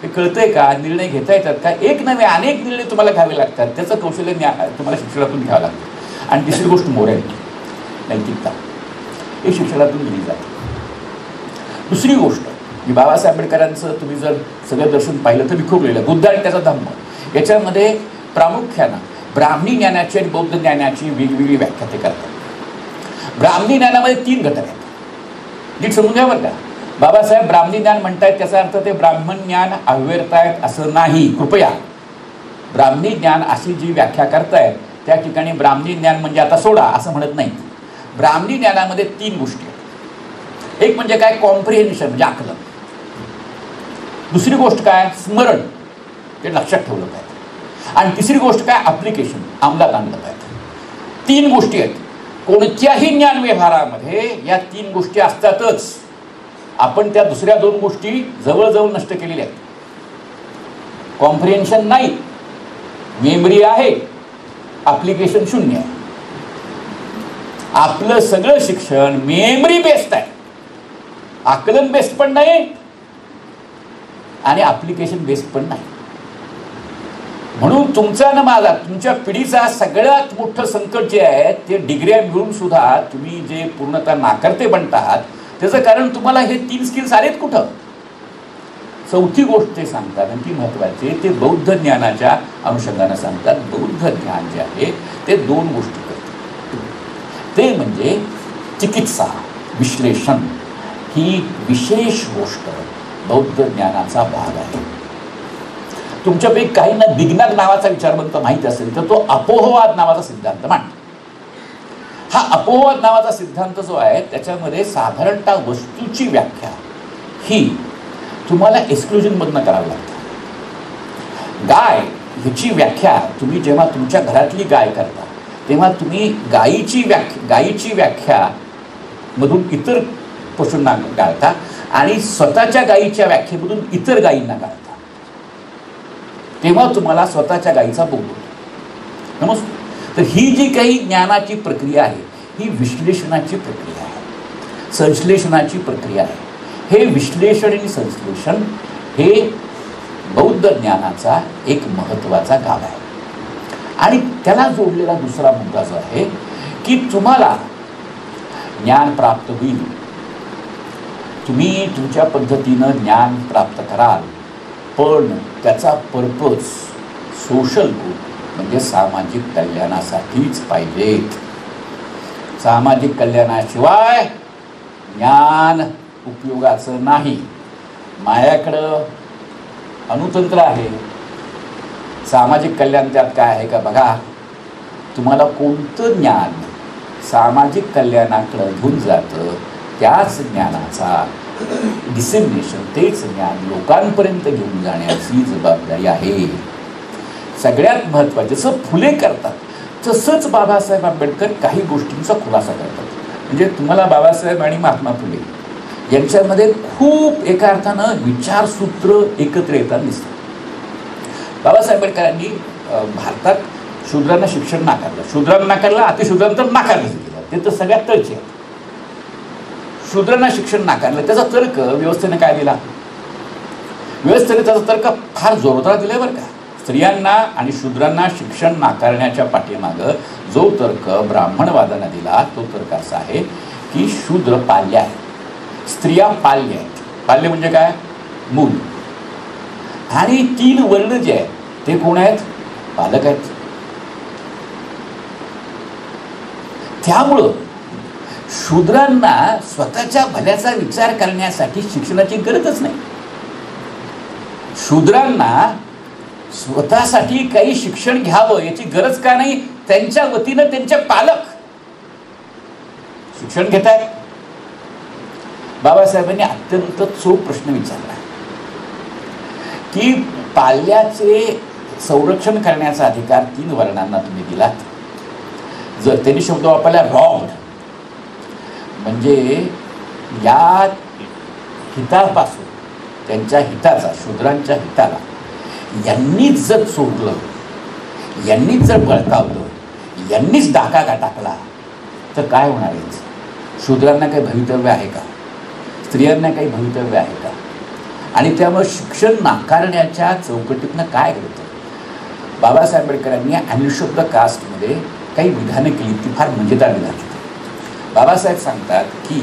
हे कळतंय का? निर्णय घेता येतात का? एक नव्हे अनेक निर्णय तुम्हाला घ्यावे लागतात. त्याचं कौशल्य तुम्हाला शिक्षणातून घ्यावं लागतं. आणि दुसरी गोष्ट मोरॅलिटी, नैतिकता, हे शिक्षणातून दिली जाते. दुसरी गोष्ट की बाबासाहेब आंबेडकरांचं तुम्ही जर सगळं दर्शन पाहिलं तर विखुरलेलं बुद्ध आणि त्याचा धम्म, याच्यामध्ये प्रामुख्यानं ब्राह्मणी ज्ञानाची आणि बौद्ध ज्ञानाची वेगवेगळी व्याख्या ते करतात. ब्राह्मणी ज्ञानामध्ये 3 घटक आहेत. नीट समजून घ्या बरं का. बाबासाहेब ब्राह्मणी ज्ञान म्हणतायत त्याचा अर्थ ते ब्राह्मण ज्ञान अव्यर्थायत असं नाही. कृपया ब्राह्मणी ज्ञान अशी जी व्याख्या करतायत त्या ठिकाणी ब्राह्मणी ज्ञान म्हणजे आता सोडा असं म्हणत नाही. ब्राह्मणी ज्ञानामध्ये 3 गोष्टी आहेत. एक म्हणजे काय? कॉम्प्रिहेन्शन म्हणजे आकलन. दुसरी गोष्ट काय? स्मरण, ते लक्षात ठेवलं पाहिजे. आणि तिसरी गोष्ट काय? ॲप्लिकेशन, अंमलात आणलं पाहिजे. 3 गोष्टी आहेत. कोणत्याही ज्ञान व्यवहारामध्ये या 3 गोष्टी असतातच. आपण त्या दुसऱ्या 2 गोष्टी जवळजवळ नष्ट केलेल्या आहेत. कॉम्प्रिहेन्शन नाही, मेमरी आहे, ॲप्लिकेशन 0 आहे. आपलं सगळं शिक्षण मेमरी बेस्ड आहे, आकलन बेस्ड पण नाही आणि ॲप्लिकेशन बेस्ड पण नाही. म्हणून तुमचा न माझा, तुमच्या पिढीचा सगळ्यात मोठं संकट जे आहे ते डिग्र्या मिळून सुद्धा तुम्ही जे पूर्णतः नाकर्ते बनता आहात, त्याचं कारण तुम्हाला हे 3 स्किल्स आलेत कुठं? चौथी गोष्ट ते सांगतात आणि ती महत्त्वाची, ते बौद्ध ज्ञानाच्या अनुषंगानं सांगतात. बौद्ध ज्ञान जे आहे ते 2 गोष्टी करतात. ते म्हणजे चिकित्सा, विश्लेषण ही विशेष गोष्ट बौद्ध ज्ञानाचा भाग आहे. तुमच्यापैकी काहींना बिगनर नावाचा विचारवंत माहीत असेल तर तो अपोहवाद नावाचा सिद्धांत मांडतो. हा अपोहवाद नावाचा सिद्धांत जो आहे त्याच्यामध्ये साधारणतः वस्तूची व्याख्या ही तुम्हाला एक्सक्लुजनमधनं करावी लागते. गाय ह्याची व्याख्या तुम्ही जेव्हा तुमच्या घरातली गाय करता तेव्हा तुम्ही गायीची व्याख्या मधून इतर पशूंना गाळता आणि स्वतःच्या गायीच्या व्याख्येमधून इतर गायींना गाळता, तेव्हा तुम्हाला स्वतःच्या गायीचा बोध होतो. नमस्कार. तर ही जी काही ज्ञानाची प्रक्रिया आहे ही विश्लेषणाची प्रक्रिया आहे, संश्लेषणाची प्रक्रिया आहे. हे विश्लेषण आणि संश्लेषण हे बौद्ध ज्ञानाचा एक महत्त्वाचा गाभा आहे. आणि त्याला जोडलेला दुसरा मुद्दा जो आहे की तुम्हाला ज्ञान प्राप्त होईल, तुम्ही तुमच्या पद्धतीनं ज्ञान प्राप्त कराल, पण त्याचा पर्पज सोशल गुड म्हणजे सामाजिक कल्याणासाठीच पाहिजेत. सामाजिक कल्याणाशिवाय ज्ञान उपयोगाचं नाही. माझ्याकडं अणुतंत्र आहे, सामाजिक कल्याण त्यात काय आहे का बघा. तुम्हाला कोणतं ज्ञान सामाजिक कल्याणाकडं घेऊन जातं त्याच ज्ञानाचा डिसेमिनेशन, तेच ज्ञान लोकांपर्यंत घेऊन जाण्याची जबाबदारी आहे. सगळ्यात महत्त्वाचं जसं फुले करतात तसंच बाबासाहेब आंबेडकर काही गोष्टींचा खुलासा करतात. म्हणजे तुम्हाला बाबासाहेब आणि महात्मा फुले यांच्यामध्ये खूप एका अर्थानं विचारसूत्र एकत्र येतात दिसतात. बाबासाहेब आंबेडकरांनी भारतात शूद्रांना शिक्षण नाकारलं, शूद्रांना नाकारलं, अतिशूद्रांना तर नाकारलं गेलं, ते तर सगळ्यात तळचे आहेत. शूद्रांना शिक्षण नाकारलं, त्याचा तर्क व्यवस्थेने काय दिला? व्यवस्थेने त्याचा तर्क फार जोरदार दिलाय बरं का. स्त्रियांना आणि शूद्रांना शिक्षण नाकारण्याच्या पाठीमागं जो तर्क ब्राह्मणवादानं दिला तो तर्क असा आहे की शूद्र पाल्य आहे, स्त्रिया पाल्य आहेत. पाल्य म्हणजे काय? मूल. आणि 3 वर्ण जे आहेत ते कोण आहेत? पालक आहेत. त्यामुळं शूद्रांना स्वतःच्या भल्याचा विचार करण्यासाठी शिक्षणाची गरजच नाही. शूद्रांना स्वतःसाठी काही शिक्षण घ्यावं याची गरज का नाही? त्यांच्या वतीनं त्यांचे पालक शिक्षण घेत आहेत. बाबासाहेबांनी अत्यंत चोख प्रश्न विचारला की पाल्याचे संरक्षण करण्याचा अधिकार 3 वर्णांना तुम्ही दिलात. जर त्यांनी शब्द वापरला रॉब्ड, म्हणजे या हितापासून त्यांच्या हिताचा, शूद्रांच्या हिताला यांनीच जर चोरलं, यांनीच जर बळकावलं, यांनीच डाका टाकला तर काय होणार आहे? शूद्रांना काही भवितव्य आहे का? स्त्रियांना काही भवितव्य आहे का? आणि त्यामुळे शिक्षण नाकारण्याच्या चौकटीतनं काय घडतं? बाबासाहेब आंबेडकरांनी अनिशब्द कास्टमध्ये काही विधानं केली, ती फार मजेदार विधान होती. बाबासाहेब सांगतात की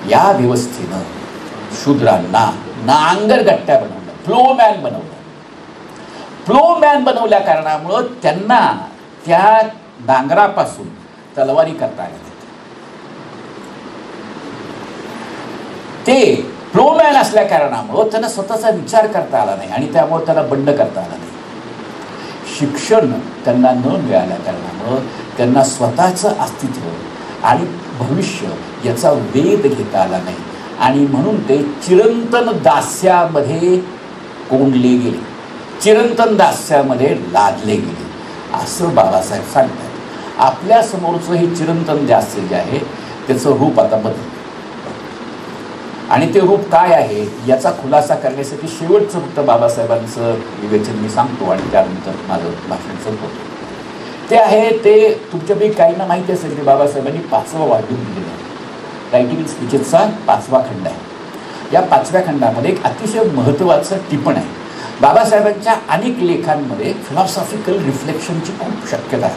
या व्यवस्थेनं शूद्रांना नांगरगट्ट्या बनवलं, फ्लोमॅन बनवलं. फ्लोमॅन बनवल्या कारणामुळं त्यांना त्या नांगरापासून तलवारी करता आल्या. ते फ्लोमॅन असल्या कारणामुळं त्यांना स्वतःचा विचार करता आला नाही आणि त्यामुळे त्यांना बंड करता आला नाही. शिक्षण त्यांना न मिळाल्या कारणामुळं त्यांना स्वतःचं अस्तित्व आणि भविष्य याचा वेध घेता आला नाही आणि म्हणून ते चिरंतन दास्यामध्ये कोंडले गेले, चिरंतन दास्यामध्ये लादले गेले, असं बाबासाहेब सांगतात. आपल्यासमोरचं हे चिरंतन दास्य जे आहे त्याचं रूप आता बदललं आणि ते रूप काय आहे याचा खुलासा करण्यासाठी शेवटचं फक्त बाबासाहेबांचं विवेचन मी सांगतो आणि त्यानंतर माझं भाषण संपवतो. ते आहे, ते तुमच्यापैकी काहींना माहिती असेल की बाबासाहेबांनी 5वा वाढून दिलेला आहे. रायटिंग स्पीचेसचा 5वा खंड आहे. या 5व्या खंडामध्ये एक अतिशय महत्त्वाचं टिपण आहे बाबासाहेबांच्या अनेक लेखांमध्ये फिलॉसॉफिकल रिफ्लेक्शनची खूप शक्यता आहे,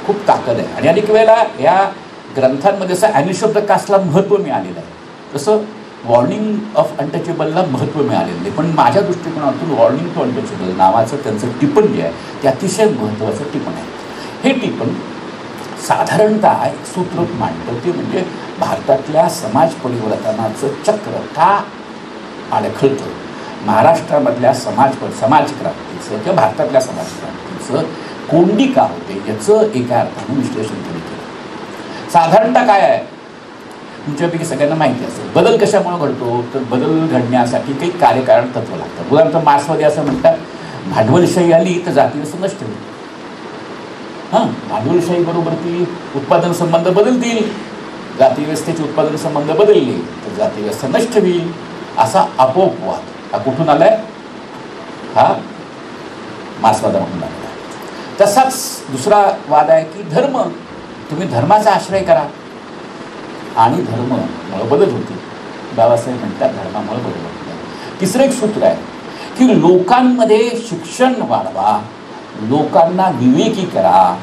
खूप ताकद आहे. आणि अनेक वेळेला या ग्रंथांमध्ये असं अनिशब्द कास्टला महत्त्व मिळालेलं आहे, तसं वॉर्निंग ऑफ अनटचेबलला महत्त्व मिळालेलं नाही. पण माझ्या दृष्टिकोनातून वॉर्निंग टू अनटचेबल नावाचं त्यांचं टिपण जे आहे ते अतिशय महत्त्वाचं टिपण आहे. हे टिपण साधारणतः एक सूत्र मांडतं, ते म्हणजे भारतातल्या समाज परिवर्तनाचं चक्र का अडखळतं, महाराष्ट्रामधल्या समाजक्रांतीचं किंवा भारतातल्या समाजक्रांतीचं कोंडी का होते याचं एका अर्थानं विश्लेषण केलं गेलं. साधारणतः काय आहे तुमच्यापैकी सगळ्यांना माहिती असेल, बदल कशामुळे घडतो, तर बदल घडण्यासाठी काही कार्यकारण तत्व लागतं. उदाहरणार्थ मार्क्समध्ये असं म्हणतात, भांडवलशाही आली तर जातीव्यवस्था नष्ट होईल. भांडवलशाही बरोबर ती उत्पादन संबंध बदलतील, जातीव्यवस्थेचे उत्पादन संबंध बदलले तर जातीव्यवस्था नष्ट होईल, असा आपोआप हा कुठून आलाय, हा मार्क्सवादामधून आलेला आहे. तसाच दुसरा वाद आहे की धर्म, तुम्ही धर्माचा आश्रय करा आणि धर्मामुळे बदल होतील. बाबासाहेब म्हणतात धर्मामुळे बदल होतील. तिसरं एक सूत्र आहे की लोकांमध्ये शिक्षण वाढवा, लोकांना विवेकी करा,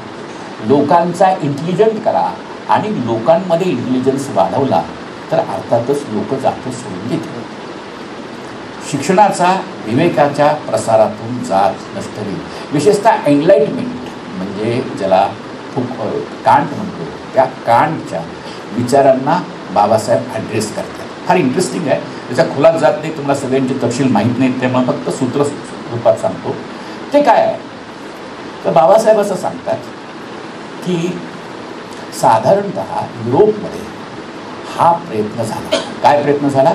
लोकांचा इंटेलिजंट करा, आणि लोकांमध्ये इंटेलिजन्स वाढवला तर अर्थातच लोक जात सोडून घेतील. शिक्षणाचा विवेकाच्या प्रसारातून जात नष्ट होईल. विशेषतः एनलाइटमेंट म्हणजे ज्याला कांट म्हणतो, त्या कांटच्या विचारांना बाबासाहेब ॲड्रेस करतात. फार इंटरेस्टिंग आहे, त्याच्या खोलात जात नाही, तुम्हाला सगळ्यांचे तपशील माहीत नाहीत, त्यामुळे फक्त सूत्र रूपात सांगतो. ते काय आहे तर बाबासाहेब असं सांगतात की साधारणतः युरोपमध्ये हा प्रयत्न झाला. काय प्रयत्न झाला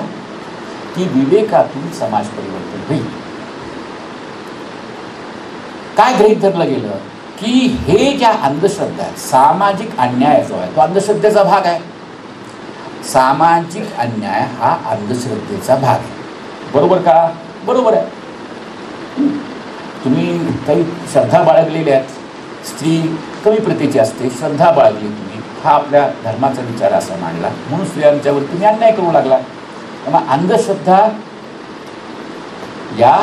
की विवेकातून समाज परिवर्तन होईल. काय गृहीत धरलं गेलं की हे ज्या अंधश्रद्धा आहेत, सामाजिक अन्याय जो आहे तो अंधश्रद्धेचा भाग आहे. सामाजिक अन्याय हा अंधश्रद्धेचा भाग आहे. बरोबर का? बरोबर आहे. तुम्ही काही श्रद्धा बाळगलेल्या आहेत, स्त्री कमी प्रतीची असते, श्रद्धा बाळगली तुम्ही, हा आपल्या धर्माचा विचार असा मांडला म्हणून स्त्रियांच्यावर तुम्ही अन्याय करू लागला. त्यामुळे अंधश्रद्धा या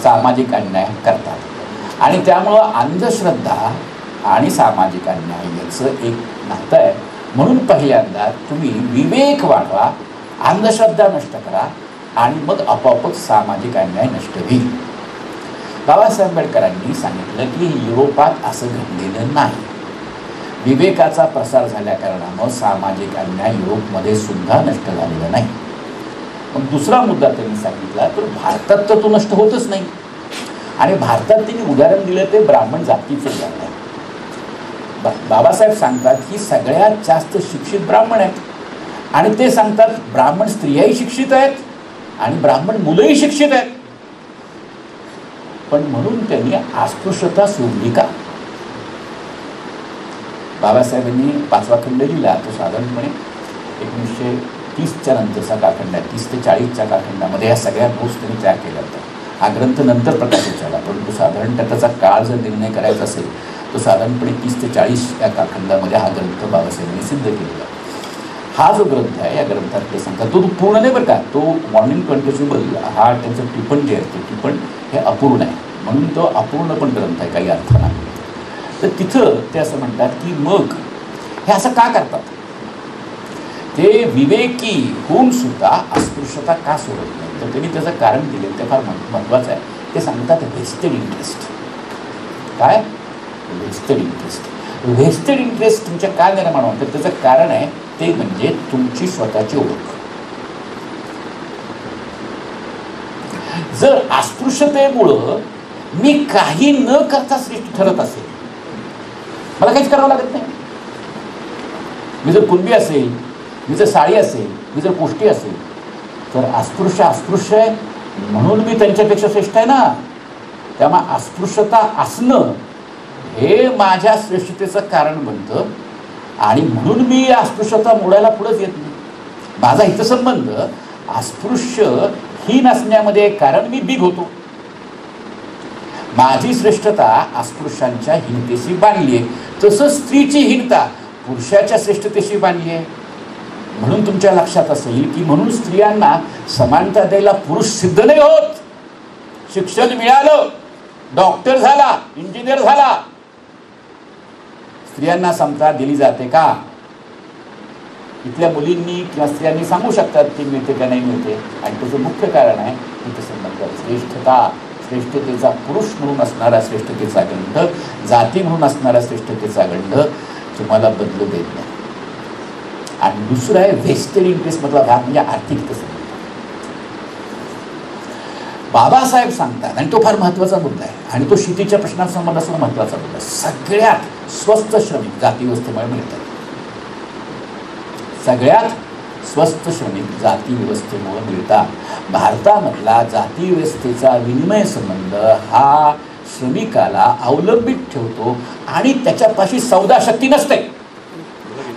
सामाजिक अन्याय करतात आणि त्यामुळं अंधश्रद्धा आणि सामाजिक अन्याय याचं एक नातं आहे. म्हणून पहिल्यांदा तुम्ही विवेक वाढवा, अंधश्रद्धा नष्ट करा आणि मग आपोआपच सामाजिक अन्याय नष्ट होईल. बाबासाहेब आंबेडकरांनी सांगितलं की युरोपात असं घडलेलं नाही. विवेकाचा प्रसार झाल्या कारणानं सामाजिक अन्याय युरोपमध्ये सुद्धा नष्ट झालेला नाही. मग दुसरा मुद्दा त्यांनी सांगितला तर भारतात तर तो नष्ट होतच नाही. आणि भारतात त्यांनी उदाहरण दिलं ते ब्राह्मण जातीचं उदाहरण आहे. बाबासाहेब सांगतात की सगळ्यात जास्त शिक्षित ब्राह्मण आहेत आणि ते सांगतात ब्राह्मण स्त्रियाही शिक्षित आहेत आणि ब्राह्मण मुलंही शिक्षित आहेत. पण म्हणून त्यांनी अस्पृश्यता सोडली का? बाबासाहेबांनी 5वा खंड लिहिला, तो साधारणपणे 1930च्या नंतरचा कालखंड आहे. 30 ते 40च्या कालखंडामध्ये ह्या सगळ्या गोष्टी त्यांनी तयार केल्या होत्या. हा ग्रंथ नंतर प्रकाशित झाला, परंतु साधारणतः त्याचा काळ जर निर्णय करायचा असेल तो साधारणपणे 30 ते 40 या कालखंडामध्ये हा ग्रंथ बाबासाहेबांनी सिद्ध केलेला. हा जो ग्रंथ आहे या ग्रंथात ते सांगतात, तो पूर्ण नाही बरं का, तो वॉर्निंग टू अनटचेबल हा त्यांचं टिपण जे आहे ते टिपण हे अपूर्ण आहे, म्हणून तो अपूर्ण पण ग्रंथ आहे काही अर्थानं. तर तिथं ते असं म्हणतात की मग हे असं का करतात, ते विवेकी होऊन सुद्धा अस्पृश्यता का सोडत नाही. तर त्यांनी त्याचं कारण दिलं, ते फार महत्त्वाचं आहे. ते सांगतात व्हेस्टेड इंटरेस्ट. काय? व्हेस्टेड इंटरेस्ट. व्हेस्टेड इंटरेस्ट तुमच्या का निर्माण होतं, तर त्याचं कारण आहे ते म्हणजे तुमची स्वतःची ओळख. जर अस्पृश्यतेमुळं मी काही न करता श्रेष्ठ ठरत असेल, मला काहीच करावं लागत नाही, मी जर कुणबी असेल, मी जर साडी असेल, मी जर कोष्टी असेल, तर अस्पृश्य आहे म्हणून मी त्यांच्यापेक्षा श्रेष्ठ आहे ना. त्यामुळे अस्पृश्यता असणं हे माझ्या श्रेष्ठतेचं कारण बनतं आणि म्हणून मी अस्पृश्यता मोडायला पुढंच येत नाही. माझा हितसंबंध अस्पृश्य हीन असण्यामध्ये कारण मी बिग होतो. माझी श्रेष्ठता अस्पृश्यांच्या हीनतेशी बांधली आहे, तसं स्त्रीची हीनता पुरुषाच्या श्रेष्ठतेशी बांधली आहे. म्हणून तुमच्या लक्षात असेल की म्हणून स्त्रियांना समानता द्यायला पुरुष सिद्ध नाही होत, शिक्षण मिळालं, डॉक्टर झाला, इंजिनियर झाला, स्त्रियांना समता दिली जाते का? इथल्या मुलींनी किंवा स्त्रियांनी सांगू शकतात ती मिळते का नाही मिळते. आणि त्याचं मुख्य कारण आहे की श्रेष्ठता, श्रेष्ठतेचा पुरुष म्हणून असणारा श्रेष्ठतेचा गंध, जाती म्हणून असणारा श्रेष्ठतेचा गंध तुम्हाला बदलू देत नाही. आणि दुसरं आहे व्हेस्टेड इंटरेस्ट मधला भाग म्हणजे आर्थिक तसं. बाबासाहेब सांगतात, आणि तो फार महत्त्वाचा मुद्दा आहे, आणि तो शेतीच्या प्रश्नासंबंध असणं महत्त्वाचा मुद्दा आहे. सगळ्यात स्वस्त श्रमिक जाती व्यवस्थेमुळे मिळतात. सगळ्यात स्वस्त श्रमिक जाती व्यवस्थेमुळे मिळतात. भारतामधला जाती व्यवस्थेचा विनिमय संबंध हा श्रमिकाला अवलंबित ठेवतो आणि त्याच्यापाशी सौदा शक्ती नसते.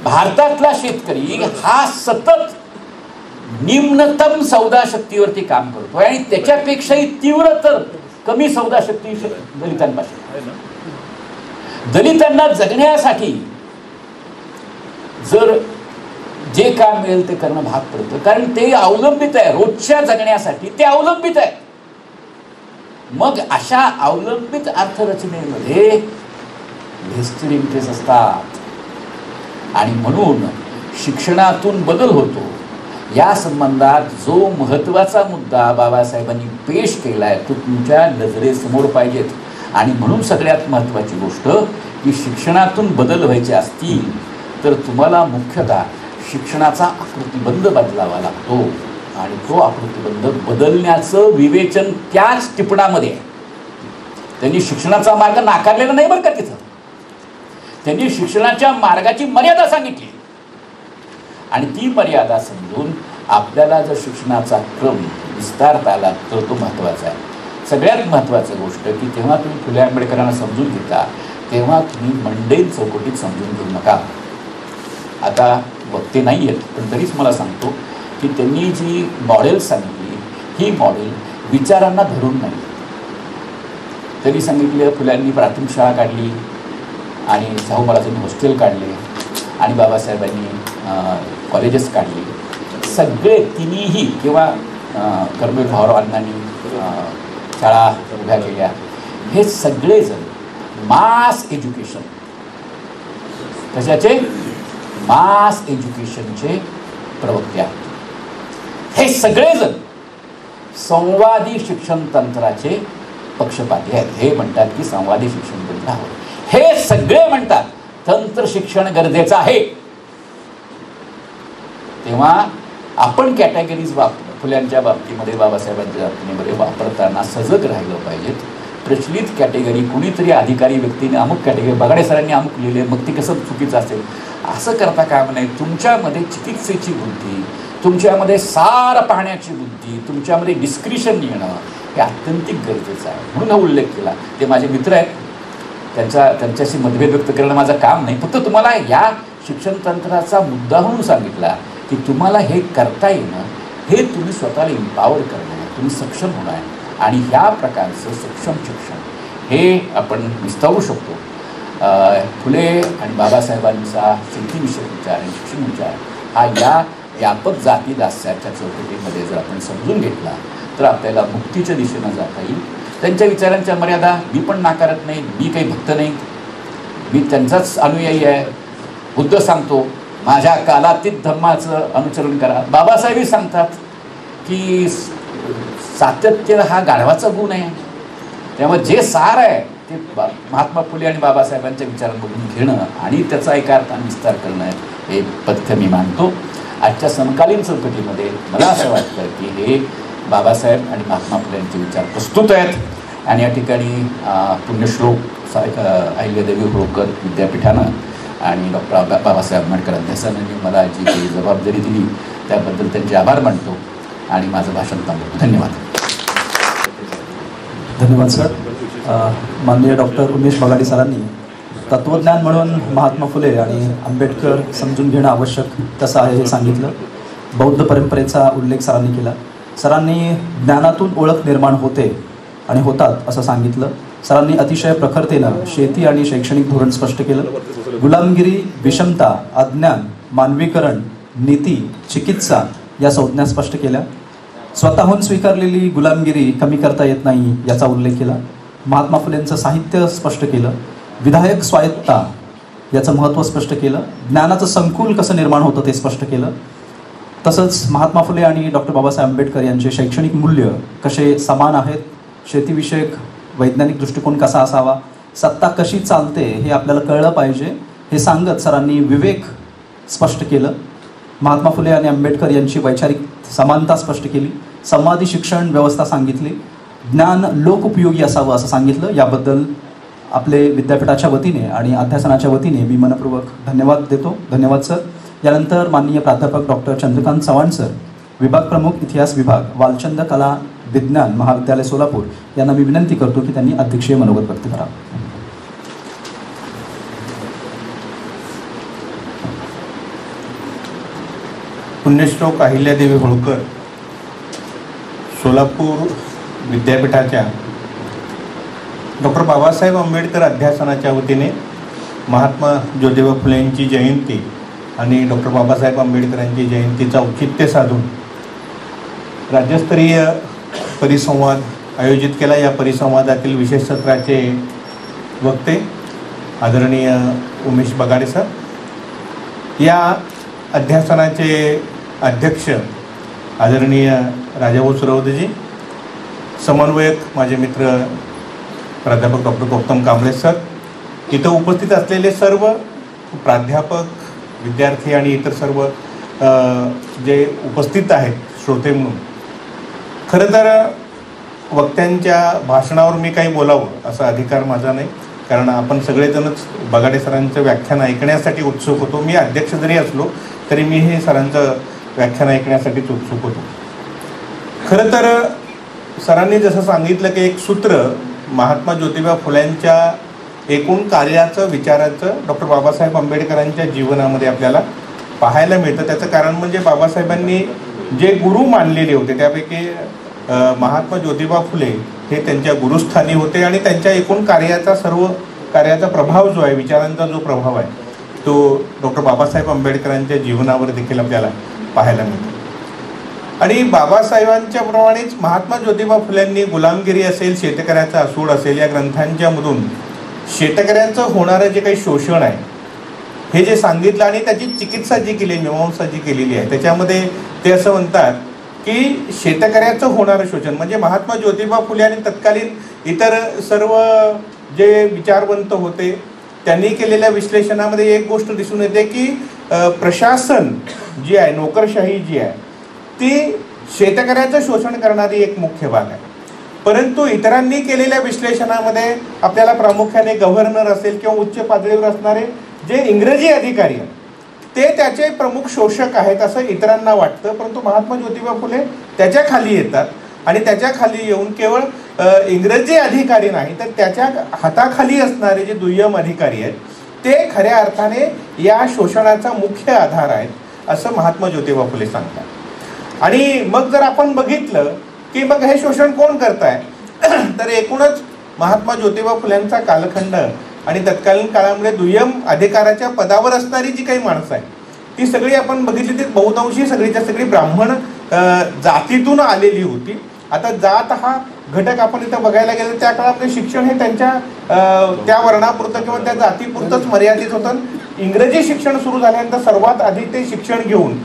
भारतातला शेतकरी हा सतत निम्नतम सौदा शक्तीवरती काम करतो आणि त्याच्यापेक्षाही तीव्रतर कमी सौदा शक्ती दलितांपाशी. दलितांना जगण्यासाठी जर जे काम मिळेल ते करणं भाग पडतं, कारण ते अवलंबित आहे, रोजच्या जगण्यासाठी ते अवलंबित आहे. मग अशा अवलंबित अर्थरचनेमध्ये व्हेस्टेड इंटरेस्ट असतात आणि म्हणून शिक्षणातून बदल होतो. या संबंधात जो महत्त्वाचा मुद्दा बाबासाहेबांनी पेश केला आहे तो तुमच्या नजरेसमोर पाहिजेत. आणि म्हणून सगळ्यात महत्त्वाची गोष्ट की शिक्षणातून बदल व्हायचे असतील तर तुम्हाला मुख्यतः शिक्षणाचा आकृतिबंध बदलावा लागतो. आणि तो आकृतिबंध बदलण्याचं विवेचन त्याच टिपणामध्ये आहे. त्यांनी शिक्षणाचा मार्ग नाकारलेला नाही बरं का तिथं. त्यांनी शिक्षणाच्या मार्गाची मर्यादा सांगितली आणि ती मर्यादा समजून आपल्याला जर शिक्षणाचा क्रम विस्तारता आला तर तो महत्त्वाचा आहे. सगळ्यात महत्त्वाची गोष्ट की तेव्हा तुम्ही फुले आंबेडकरांना समजून घेता तेव्हा तुम्ही मंडेन चौकटीत समजून घेऊ नका. आता वक्ते नाही आहेत पण तरीच मला सांगतो की त्यांनी जी मॉडेल सांगितली ही मॉडेल विचारांना धरून नाही. त्यांनी सांगितलं फुल्यांनी प्राथमिक शाळा काढली आणि शाहू महाराजांनी हॉस्टेल काढले आणि बाबासाहेबांनी कॉलेजेस काढली. सगळे तिन्हीही किंवा कर्मवीर भाऊराव अण्णांनी शाळा उभ्या केल्या. हे सगळेजण मास एज्युकेशन कशाचे मास एज्युकेशनचे प्रवक्ते आहेत. हे सगळेजण संवादी शिक्षण तंत्राचे पक्षपाती आहेत. हे म्हणतात की संवादी शिक्षण तंत्र हवं. हे सगळे म्हणतात तंत्र शिक्षण गरजेचं आहे. तेव्हा आपण कॅटेगरीज फुल्यांच्या बाबतीमध्ये बाबासाहेबांच्या बाबतीमध्ये वापरताना सजग राहिलं पाहिजेत. प्रचलित कॅटेगरी कुणीतरी अधिकारी व्यक्तीने अमुक कॅटेगरी बगाडे सरांनी अमुक लिहिले मग ते कसं चुकीचं असेल असं करता काम नाही. तुमच्यामध्ये चिकित्सेची बुद्धी, तुमच्यामध्ये सार पाहण्याची बुद्धी, तुमच्यामध्ये डिस्क्रिशन येणं हे अत्यंतिक गरजेचं आहे. म्हणून हा उल्लेख केला. ते माझे मित्र आहेत, त्यांच्याशी मतभेद व्यक्त करणं माझं काम नाही. फक्त तुम्हाला या शिक्षण तंत्राचा मुद्दा म्हणून सांगितला की तुम्हाला हे करता येणं हे तुम्ही स्वतःला इम्पावर करणं आहे, तुम्ही सक्षम होणं आहे. आणि ह्या प्रकारचं सक्षम शिक्षण हे आपण विस्तारू शकतो. फुले आणि बाबासाहेबांचा शेतीविषयक विचार आणि शिक्षण विचार हा या व्यापक जाती दास्याच्या चौकटीमध्ये जर आपण समजून घेतला तर आपल्याला मुक्तीच्या दिशेनं जाता येईल. त्यांच्या विचारांच्या मर्यादा मी पण नाकारत नाही. मी काही भक्त नाही, मी त्यांचाच अनुयायी आहे. बुद्ध सांगतो माझ्या कालातीत धम्माचं अनुसरण करा. बाबासाहेबही सांगतात की सातत्य हा गाढवाचा गुण आहे. त्यामुळे जे सार आहे ते महात्मा फुले आणि बाबासाहेबांच्या विचारांमधून घेणं आणि त्याचा एका अर्थाने विस्तार करणं हे पथ्य मी मानतो. आजच्या समकालीन चौकटीमध्ये मला असं वाटतं की हे बाबासाहेब आणि महात्मा फुले यांचे विचार प्रस्तुत आहेत. आणि या ठिकाणी पुण्यश्लोक अहिल्यादेवी होळकर विद्यापीठानं आणि डॉक्टर बाबासाहेब आंबेडकर अध्यासनांनी मला जी काही जबाबदारी दिली त्याबद्दल त्यांचे आभार मानतो आणि माझं भाषण थांबवतो. धन्यवाद. धन्यवाद सर. माननीय डॉक्टर उमेश बगाडे सरांनी तत्त्वज्ञान म्हणून महात्मा फुले आणि आंबेडकर समजून घेणं आवश्यक कसं आहे हे सांगितलं. बौद्ध परंपरेचा उल्लेख सरांनी केला. सरांनी ज्ञानातून ओळख निर्माण होते आणि होतात असं सांगितलं. सरांनी अतिशय प्रखरतेनं शेती आणि शैक्षणिक धोरण स्पष्ट केलं. गुलामगिरी, विषमता, अज्ञान, मानवीकरण, नीती, चिकित्सा या संज्ञा स्पष्ट केल्या. स्वतःहून स्वीकारलेली गुलामगिरी कमी करता येत नाही याचा उल्लेख केला. महात्मा फुलेंचं साहित्य स्पष्ट केलं. विधायक स्वायत्ता याचं महत्त्व स्पष्ट केलं. ज्ञानाचं संकुल कसं निर्माण होतं ते स्पष्ट केलं. तसंच महात्मा फुले आणि डॉक्टर बाबासाहेब आंबेडकर यांचे शैक्षणिक मूल्य कसे समान आहेत, शेतीविषयक वैज्ञानिक दृष्टिकोन कसा असावा, सत्ता कशी चालते हे आपल्याला कळलं पाहिजे हे सांगत सरांनी विवेक स्पष्ट केलं. महात्मा फुले आणि आंबेडकर यांची वैचारिक समानता स्पष्ट केली. संवादी शिक्षण व्यवस्था सांगितली. ज्ञान लोकोपयोगी असावं असं सांगितलं. याबद्दल आपले विद्यापीठाच्या वतीने आणि अध्यासनाच्या वतीने मी मनपूर्वक धन्यवाद देतो. धन्यवाद सर. यानंतर माननीय प्राध्यापक डॉक्टर चंद्रकांत चव्हाण सर, विभाग प्रमुख इतिहास विभाग, वालचंद कला विज्ञान महाविद्यालय सोलापूर यांना मी विनंती करतो की त्यांनी अध्यक्षीय मनोगत व्यक्त करावं. पुण्यश्लोक अहिल्यादेवी होळकर सोलापूर विद्यापीठाच्या डॉक्टर बाबासाहेब आंबेडकर अध्यासनाच्या वतीने महात्मा ज्योतिबा फुलेंची जयंती आणि डॉक्टर बाबासाहेब आंबेडकरांची जयंतीचं औचित्य साधून राज्यस्तरीय परिसंवाद आयोजित केला. या परिसंवादातील विशेष सत्राचे वक्ते आदरणीय उमेश बगाडे सर, या अध्यासनाचे अध्यक्ष आदरणीय राजाभाऊ सुरवदेजी, समन्वयक माझे मित्र प्राध्यापक डॉक्टर गौतम कांबळे सर, इथं उपस्थित असलेले सर्व प्राध्यापक, विद्यार्थी आणि इतर सर्व जे उपस्थित आहेत श्रोते म्हणून. खरं तर वक्त्यांच्या भाषणावर मी काही बोलावं असा अधिकार माझा नाही, कारण आपण सगळेजणच बगाडे सरांचं व्याख्यान ऐकण्यासाठी उत्सुक होतो. मी अध्यक्ष जरी असलो तरी मी हे सरांचं व्याख्यान ऐकण्यासाठीच उत्सुक होतो. खरं तर सरांनी जसं सांगितलं की एक सूत्र महात्मा ज्योतिबा फुल्यांच्या एकूण कार्याचं, विचाराचं डॉक्टर बाबासाहेब आंबेडकरांच्या जीवनामध्ये आपल्याला पाहायला मिळतं. त्याचं कारण म्हणजे बाबासाहेबांनी जे गुरु मानलेले होते त्यापैकी महात्मा ज्योतिबा फुले हे त्यांच्या गुरुस्थानी होते आणि त्यांच्या एकूण सर्व कार्याचा प्रभाव जो आहे, विचारांचा जो प्रभाव आहे, तो डॉक्टर बाबासाहेब आंबेडकरांच्या जीवनावर देखील आपल्याला पाहायला मिळतो. आणि बाबासाहेबांच्या प्रमाणेच महात्मा ज्योतिबा फुल्यांनी गुलामगिरी असेल, शेतकऱ्याचा असूड असेल, या ग्रंथांच्या मधून शेतकऱ्यांचं होणारं जे काही शोषण आहे हे जे सांगितलं आणि त्याची चिकित्सा जी केली, मीमांसा जी केलेली आहे, त्याच्यामध्ये ते असं म्हणतात की शेतकऱ्याचं होणारं शोषण म्हणजे महात्मा ज्योतिबा फुले आणि तत्कालीन इतर सर्व जे विचारवंत होते त्यांनी केलेल्या विश्लेषणामध्ये एक गोष्ट दिसून येते की प्रशासन जी आहे, नोकरशाही जी आहे, ती शेतकऱ्याचं शोषण करणारी एक मुख्य भाग आहे. परंतु इतरांनी केलेल्या विश्लेषणामध्ये आपल्याला प्रामुख्याने गव्हर्नर असेल किंवा उच्च पातळीवर असणारे जे इंग्रजी अधिकारी आहेत ते त्याचे प्रमुख शोषक आहेत असं इतरांना वाटतं. परंतु महात्मा ज्योतिबा फुले त्याच्या खाली येतात आणि त्याच्या खाली येऊन केवळ इंग्रजी अधिकारी नाही तर त्याच्या हाताखाली असणारे जे दुय्यम अधिकारी आहेत ते खऱ्या अर्थाने या शोषणाचा मुख्य आधार आहेत असं महात्मा ज्योतिबा फुले सांगतात. आणि मग जर आपण बघितलं की मग हे शोषण कोण करत आहे तर एकूणच महात्मा ज्योतिबा फुल्यांचा कालखंड आणि तत्कालीन काळामध्ये दुय्यम अधिकाराच्या पदावर असणारी जी काही माणसं आहेत ती सगळी आपण बघितली ती बहुतांशी सगळीच्या सगळी ब्राह्मण जातीतून आलेली होती. आता जात हा घटक आपण इथं बघायला गेलं त्या काळामध्ये शिक्षण हे त्यांच्या त्या वर्णापुरतं किंवा त्या जातीपुरतंच मर्यादित होतं. इंग्रजी शिक्षण सुरू झाल्यानंतर सर्वात आधी ते शिक्षण घेऊन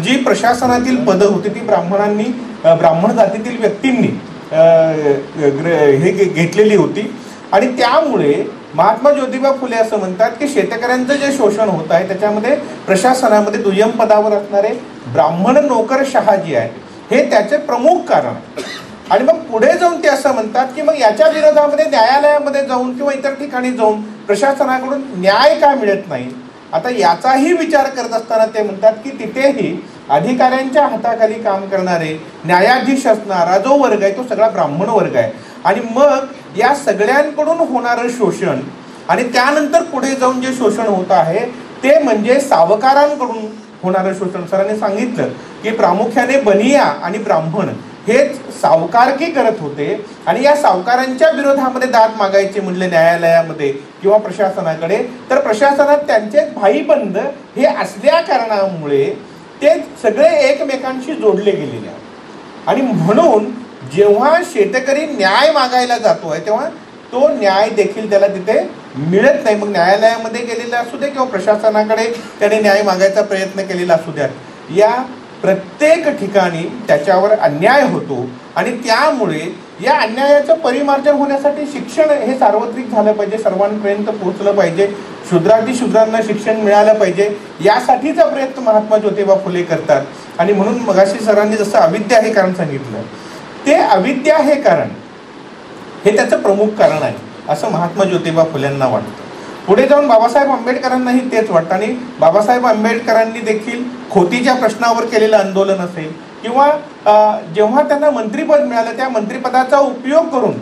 जी प्रशासनातील पदं होती ती ब्राह्मण जातीतील व्यक्तींनी हे घेतलेली होती. आणि त्यामुळे महात्मा ज्योतिबा फुले असं म्हणतात की शेतकऱ्यांचं जे शोषण होत आहे त्याच्यामध्ये प्रशासनामध्ये दुय्यम पदावर असणारे ब्राह्मण नोकरशहा जी आहे हे त्याचे प्रमुख कारण आहे. आणि मग पुढे जाऊन ते असं म्हणतात की मग याच्या विरोधामध्ये न्यायालयामध्ये जाऊन किंवा इतर ठिकाणी जाऊन प्रशासनाकडून न्याय का मिळत नाही. आता याचाही विचार करत असताना ते म्हणतात की तिथेही अधिकाऱ्यांच्या हाताखाली काम करणारे न्यायाधीश असणारा जो वर्ग आहे तो सगळा ब्राह्मण वर्ग आहे. आणि मग या सगळ्यांकडून होणारं शोषण आणि त्यानंतर पुढे जाऊन जे शोषण होत आहे ते म्हणजे सावकारांकडून होणारं शोषण. सरांनी सांगितलं की प्रामुख्याने बनिया आणि ब्राह्मण हेच सावकारकी करत होते आणि या सावकारांच्या विरोधामध्ये दाद मागायचे म्हणले न्यायालयामध्ये किंवा प्रशासनाकडे तर प्रशासनात त्यांचे भाईबंद हे असल्या कारणामुळे ते सगळे एकमेकांशी जोडले गेलेले आहेत. आणि म्हणून जेव्हा शेतकरी न्याय मागायला जातोय तेव्हा तो न्याय देखील त्याला तिथे मिळत नाही. मग न्यायालयामध्ये गेलेला असू दे किंवा प्रशासनाकडे त्याने न्याय मागायचा प्रयत्न केलेला असू द्या, या प्रत्येक ठिकाणी त्याच्यावर अन्याय होतो. आणि त्यामुळे या अन्यायाचं परिमार्जन होण्यासाठी शिक्षण हे सार्वत्रिक झालं पाहिजे, सर्वांपर्यंत पोहोचलं पाहिजे, शूद्रांना शिक्षण मिळालं पाहिजे, यासाठीचा प्रयत्न महात्मा ज्योतिबा फुले करतात. आणि म्हणून मगाशी सरांनी जसं अविद्या हे कारण सांगितलं, ते अविद्या हे कारण हे त्याचं प्रमुख कारण आहे असं महात्मा ज्योतिबा फुलेंना वाटतं. पुढे जाऊन बाबासाहेब आंबेडकरांनाही तेच वाटतं. आणि बाबासाहेब आंबेडकरांनी देखील खोतीच्या प्रश्नावर केलेलं आंदोलन असेल किंवा जेव्हा त्यांना मंत्रिपद मिळालं त्या मंत्रिपदाचा उपयोग करून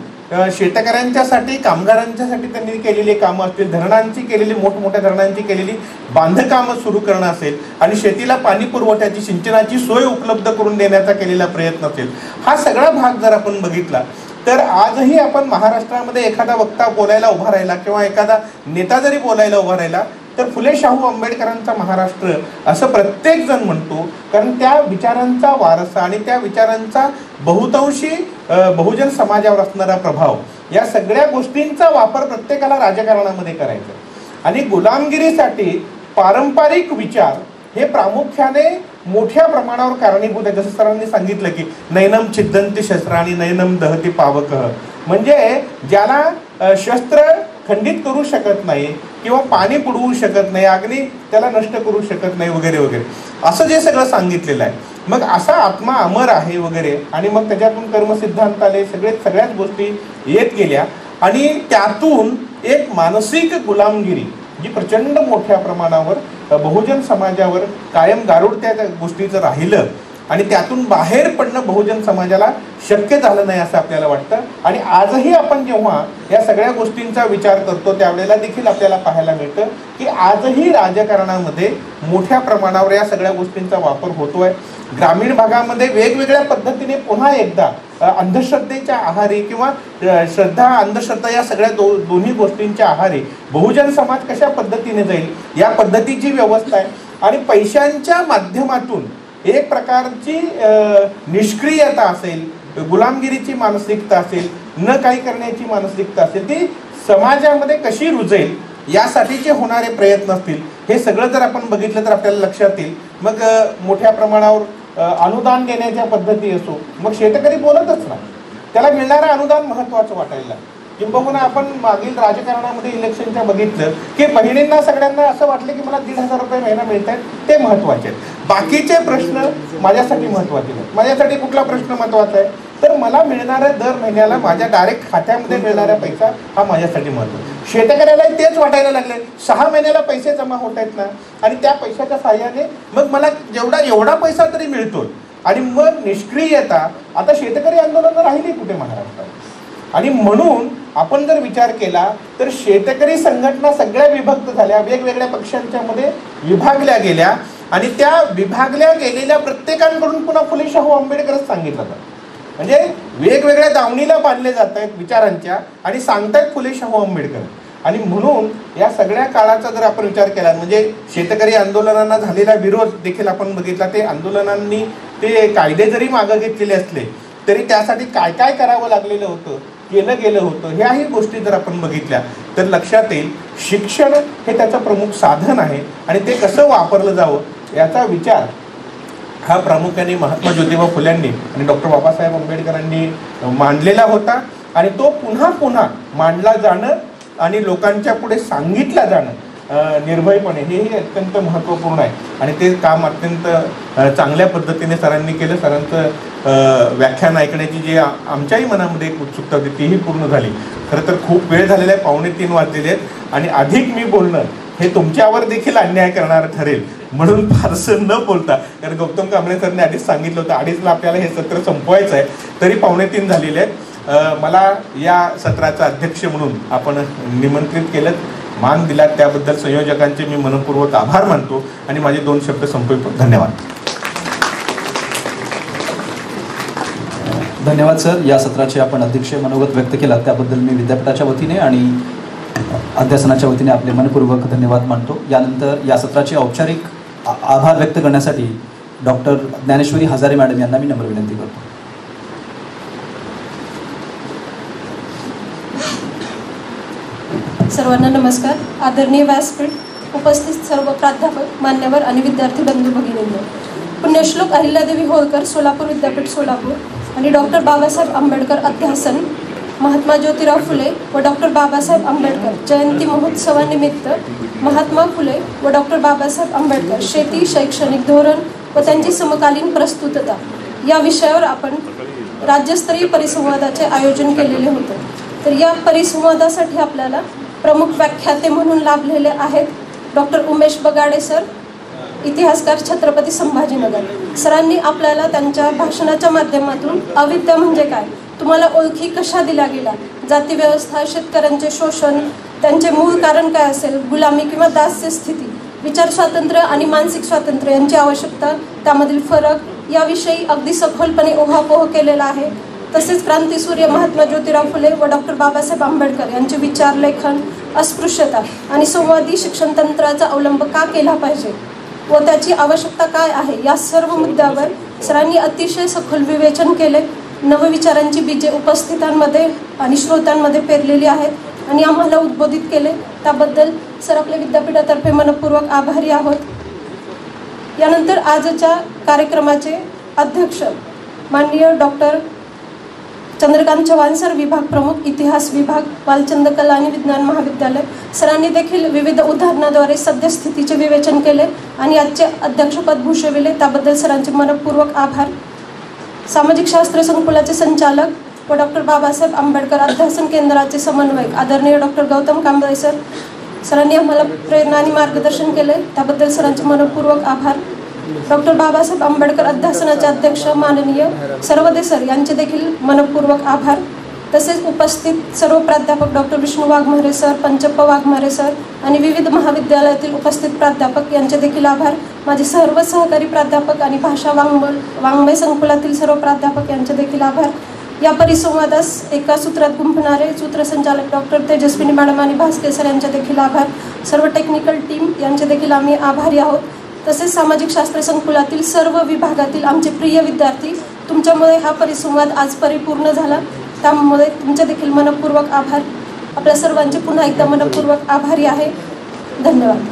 शेतकऱ्यांच्यासाठी, कामगारांच्यासाठी त्यांनी केलेली कामं असतील, धरणांची केलेली, मोठमोठ्या धरणांची केलेली बांधकामं सुरू करणं असेल आणि शेतीला पाणी पुरवठ्याची, सिंचनाची सोय उपलब्ध करून देण्याचा केलेला प्रयत्न असेल, हा सगळा भाग जर आपण बघितला तर आजही आपण महाराष्ट्रामध्ये एखादा वक्ता बोलायला उभा राहिला किंवा एखादा नेता जरी बोलायला उभा राहिला तर फुले शाहू आंबेडकरांचा महाराष्ट्र असं प्रत्येक जण म्हणतो. कारण त्या विचारांचा वारसा आणि त्या विचारांचा बहुतांशी बहुजन समाजावर असणारा प्रभाव, या सगळ्या गोष्टींचा वापर प्रत्येकाला राजकारणामध्ये करायचा. आणि गुलामगिरीसाठी पारंपरिक विचार हे प्रामुख्याने मोठ्या प्रमाणावर कारणीभूत आहे. जसं सरांनी सांगितलं की नैनम छिद्दंती शस्त्राणी नैनम दहती पावकः, म्हणजे ज्याला शस्त्र खंडित करू शकत नाही किंवा पाणी पुरवू शकत नाही, अग्नी त्याला नष्ट करू शकत नाही वगैरे वगैरे, असं जे सगळं सांगितलेलं आहे. मग असा आत्मा अमर आहे वगैरे, आणि मग त्याच्यातून कर्मसिद्धांत आले, सगळ्याच गोष्टी येत गेल्या. आणि त्यातून एक मानसिक गुलामगिरी जी प्रचंड मोठ्या प्रमाणावर बहुजन समाजावर कायम गारुड त्या गोष्टीचं राहिलं आणि त्यातून बाहेर पडणं बहुजन समाजाला शक्य झालं नाही असं आपल्याला वाटतं. आणि आजही आपण जेव्हा या सगळ्या गोष्टींचा विचार करतो त्यावेळेला देखील आपल्याला पाहायला मिळतं की आजही राजकारणामध्ये मोठ्या प्रमाणावर या सगळ्या गोष्टींचा वापर होतोय. ग्रामीण भागामध्ये वेगवेगळ्या पद्धतीने पुन्हा एकदा अंधश्रद्धेच्या आहारी किंवा श्रद्धा अंधश्रद्धा या सगळ्या दोन्ही गोष्टींच्या आहारी बहुजन समाज कशा पद्धतीने जाईल या पद्धतीची व्यवस्था आहे. आणि पैशांच्या माध्यमातून एक प्रकारची निष्क्रियता असेल, गुलामगिरीची मानसिकता असेल, न काही करण्याची मानसिकता असेल, ती समाजामध्ये कशी रुजेल यासाठीचे होणारे प्रयत्न असतील, हे सगळं जर आपण बघितलं तर आपल्याला लक्षात येईल. मग मोठ्या प्रमाणावर अनुदान देण्याच्या पद्धती असो, मग शेतकरी बोलतच नाही, त्याला मिळणारं अनुदान महत्त्वाचं वाटायला. किंबहुना आपण मागील राजकारणामध्ये इलेक्शनच्या बघितलं की बहिणींना सगळ्यांना असं वाटलं की मला 1,500 रुपये महिना मिळत आहेत, ते महत्त्वाचे आहेत. बाकीचे प्रश्न माझ्यासाठी महत्त्वाचे नाहीत. माझ्यासाठी कुठला प्रश्न महत्त्वाचा आहे तर मला मिळणाऱ्या दर महिन्याला माझ्या डायरेक्ट खात्यामध्ये मिळणारा पैसा हा माझ्यासाठी महत्त्वाचा. शेतकऱ्यालाही तेच वाटायला लागले, 6 महिन्याला पैसे जमा होत आहेत ना, आणि त्या पैशाच्या साहाय्याने मग मला एवढा पैसा तरी मिळतो. आणि मग निष्क्रियता, आता शेतकरी आंदोलनं राहिली कुठे महाराष्ट्रात. आणि म्हणून आपण जर विचार केला तर शेतकरी संघटना सगळ्या विभक्त झाल्या, वेगवेगळ्या पक्षांच्या मध्ये विभागल्या गेल्या, आणि त्या विभागल्या गेलेल्या प्रत्येकांकडून पुन्हा फुले शाहू आंबेडकरच सांगितलं जातं. म्हणजे वेगवेगळ्या दावणीला बांधले जात आहेत विचारांच्या आणि सांगतायत फुले शाहू आंबेडकर. आणि म्हणून या सगळ्या काळाचा जर आपण विचार केला, म्हणजे शेतकरी आंदोलनांना झालेला विरोध देखील आपण बघितला. ते आंदोलनांनी ते कायदे जरी मागे घेतलेले असले तरी त्यासाठी काय काय करावं लागलेलं होतं, केलं गेलं होतं, ह्याही गोष्टी जर आपण बघितल्या तर लक्षात येईल शिक्षण हे त्याचं प्रमुख साधन आहे. आणि ते कसं वापरलं जावं याचा विचार हा प्रामुख्याने महात्मा ज्योतिबा फुल्यांनी आणि डॉक्टर बाबासाहेब आंबेडकरांनी मांडलेला होता. आणि तो पुन्हा पुन्हा मांडला जाणं आणि लोकांच्या पुढे सांगितलं जाणं निर्भयपणे, हेही अत्यंत महत्त्वपूर्ण आहे. आणि ते काम अत्यंत चांगल्या पद्धतीने सरांनी केलं. सरांचं व्याख्यान ऐकण्याची जी आमच्याही मनामध्ये एक उत्सुकता होती तीही पूर्ण झाली. खरं तर खूप वेळ झालेला आहे, 2:45 वाजलेले आहेत आणि अधिक मी बोलणं हे तुमच्यावर देखील अन्याय करणारं ठरेल. म्हणून फारसं न बोलता, कारण गौतम कांबळे सरने आधीच सांगितलं होतं 2:30ला आपल्याला हे सत्र संपवायचं आहे, तरी 2:45 झालेले आहेत. मला या सत्राचा अध्यक्ष म्हणून आपण निमंत्रित केलं, मान दिलात त्याबद्दल संयोजकांचे मी मनपूर्वक आभार मानतो आणि माझे 2 शब्द संपवतो. धन्यवाद. धन्यवाद सर. या सत्राचे आपण अध्यक्ष मनोगत व्यक्त केला त्याबद्दल मी विद्यापीठाच्या वतीने आणि अध्यासनाच्या वतीने आपले मनपूर्वक धन्यवाद मानतो. यानंतर या सत्राचे औपचारिक आभार व्यक्त करण्यासाठी डॉक्टर ज्ञानेश्वरी हजारे मॅडम यांना मी नम्र विनंती करतो. सर्वांना नमस्कार. आदरणीय व्यासपीठ, उपस्थित सर्व प्राध्यापक, मान्यवर आणि विद्यार्थी बंधू भगिनींनो. पुण्यश्लोक अहिल्यादेवी होळकर, सोलापूर विद्यापीठ सोलापूर आणि डॉक्टर बाबासाहेब आंबेडकर अध्यासन, महात्मा ज्योतिराव फुले व डॉक्टर बाबासाहेब आंबेडकर जयंती महोत्सवानिमित्त महात्मा फुले व डॉक्टर बाबासाहेब आंबेडकर शेती शैक्षणिक धोरण व त्यांची समकालीन प्रस्तुतता या विषयावर आपण राज्यस्तरीय परिसंवादाचे आयोजन केलेले होते. तर या परिसंवादासाठी आपल्याला प्रमुख व्याख्याते म्हणून लाभलेले आहेत डॉक्टर उमेश बगाडे सर, इतिहासकार, छत्रपती संभाजीनगर. सरांनी आपल्याला त्यांच्या भाषणाच्या माध्यमातून अविद्या म्हणजे काय, तुम्हाला ओळखी कशा दिल्या गेल्या, जाती व्यवस्था, शेतकऱ्यांचे शोषण, त्यांचे मूळ कारण काय असेल, गुलामी किंवा दास्य स्थिती, विचार स्वातंत्र्य आणि मानसिक स्वातंत्र्य यांची आवश्यकता, त्यामधील फरक याविषयी अगदी सखोलपणे ओहापोह केलेला आहे. तसेच क्रांतीसूर्य महात्मा ज्योतिराव फुले व डॉक्टर बाबासाहेब आंबेडकर यांचे विचार, लेखन, अस्पृश्यता आणि संवादी शिक्षण तंत्राचा अवलंब का केला पाहिजे व त्याची आवश्यकता काय आहे, या सर्व मुद्द्यावर सरांनी अतिशय सखोल विवेचन केले. नवविचारांची बीजे उपस्थितांमध्ये आणि श्रोत्यांमध्ये पेरलेली आहेत आणि आम्हाला उद्बोधित केले. त्याबद्दल सर आपल्या विद्यापीठातर्फे मनपूर्वक आभारी आहोत. यानंतर आजच्या कार्यक्रमाचे अध्यक्ष माननीय डॉक्टर चंद्रकांत चव्हाण सर, विभाग प्रमुख, इतिहास विभाग, बालचंद कला आणि विज्ञान महाविद्यालय. सरांनी देखील विविध उदाहरणाद्वारे सद्यस्थितीचे विवेचन केले आणि आजचे अध्यक्षपद भूषविले. त्याबद्दल सरांचे मनपूर्वक आभार. सामाजिक शास्त्र संकुलाचे संचालक व डॉक्टर बाबासाहेब आंबेडकर अध्यासन केंद्राचे समन्वयक आदरणीय डॉक्टर गौतम कांबळे सर, सरांनी आम्हाला प्रेरणा आणि मार्गदर्शन केले. त्याबद्दल सरांचे मनपूर्वक आभार. डॉक्टर बाबासाहेब आंबेडकर अध्यासनाचे अध्यक्ष माननीय सर्वदे सर यांचे देखील मनपूर्वक आभार. तसेच उपस्थित सर्व प्राध्यापक doctor Vishnu Waghmare sir, Panchappa Waghmare sir आणि विविध महाविद्यालयातील उपस्थित प्राध्यापक यांचे देखील आभार. माझे सर्व सहकारी प्राध्यापक आणि भाषा वाङ्मय संकुलातील सर्व प्राध्यापक यांचे देखील आभार. या परिसंवादास एका सूत्रात गुंफणारे सूत्रसंचालक डॉक्टर तेजस्विनी मॅडम आणि भास्के सर यांचे देखील आभार. सर्व टेक्निकल टीम यांचे देखील आम्ही आभारी आहोत. तसेच सामाजिक शास्त्र संकुलातील सर्व विभागातील आमचे प्रिय विद्यार्थी, तुमच्यामुळे हा परिसंवाद आज परिपूर्ण झाला. त्यामुळे तुमचे देखील मनपूर्वक आभार. आपल्या सर्वांचे पुन्हा एकदा मनपूर्वक आभारी आहे. धन्यवाद.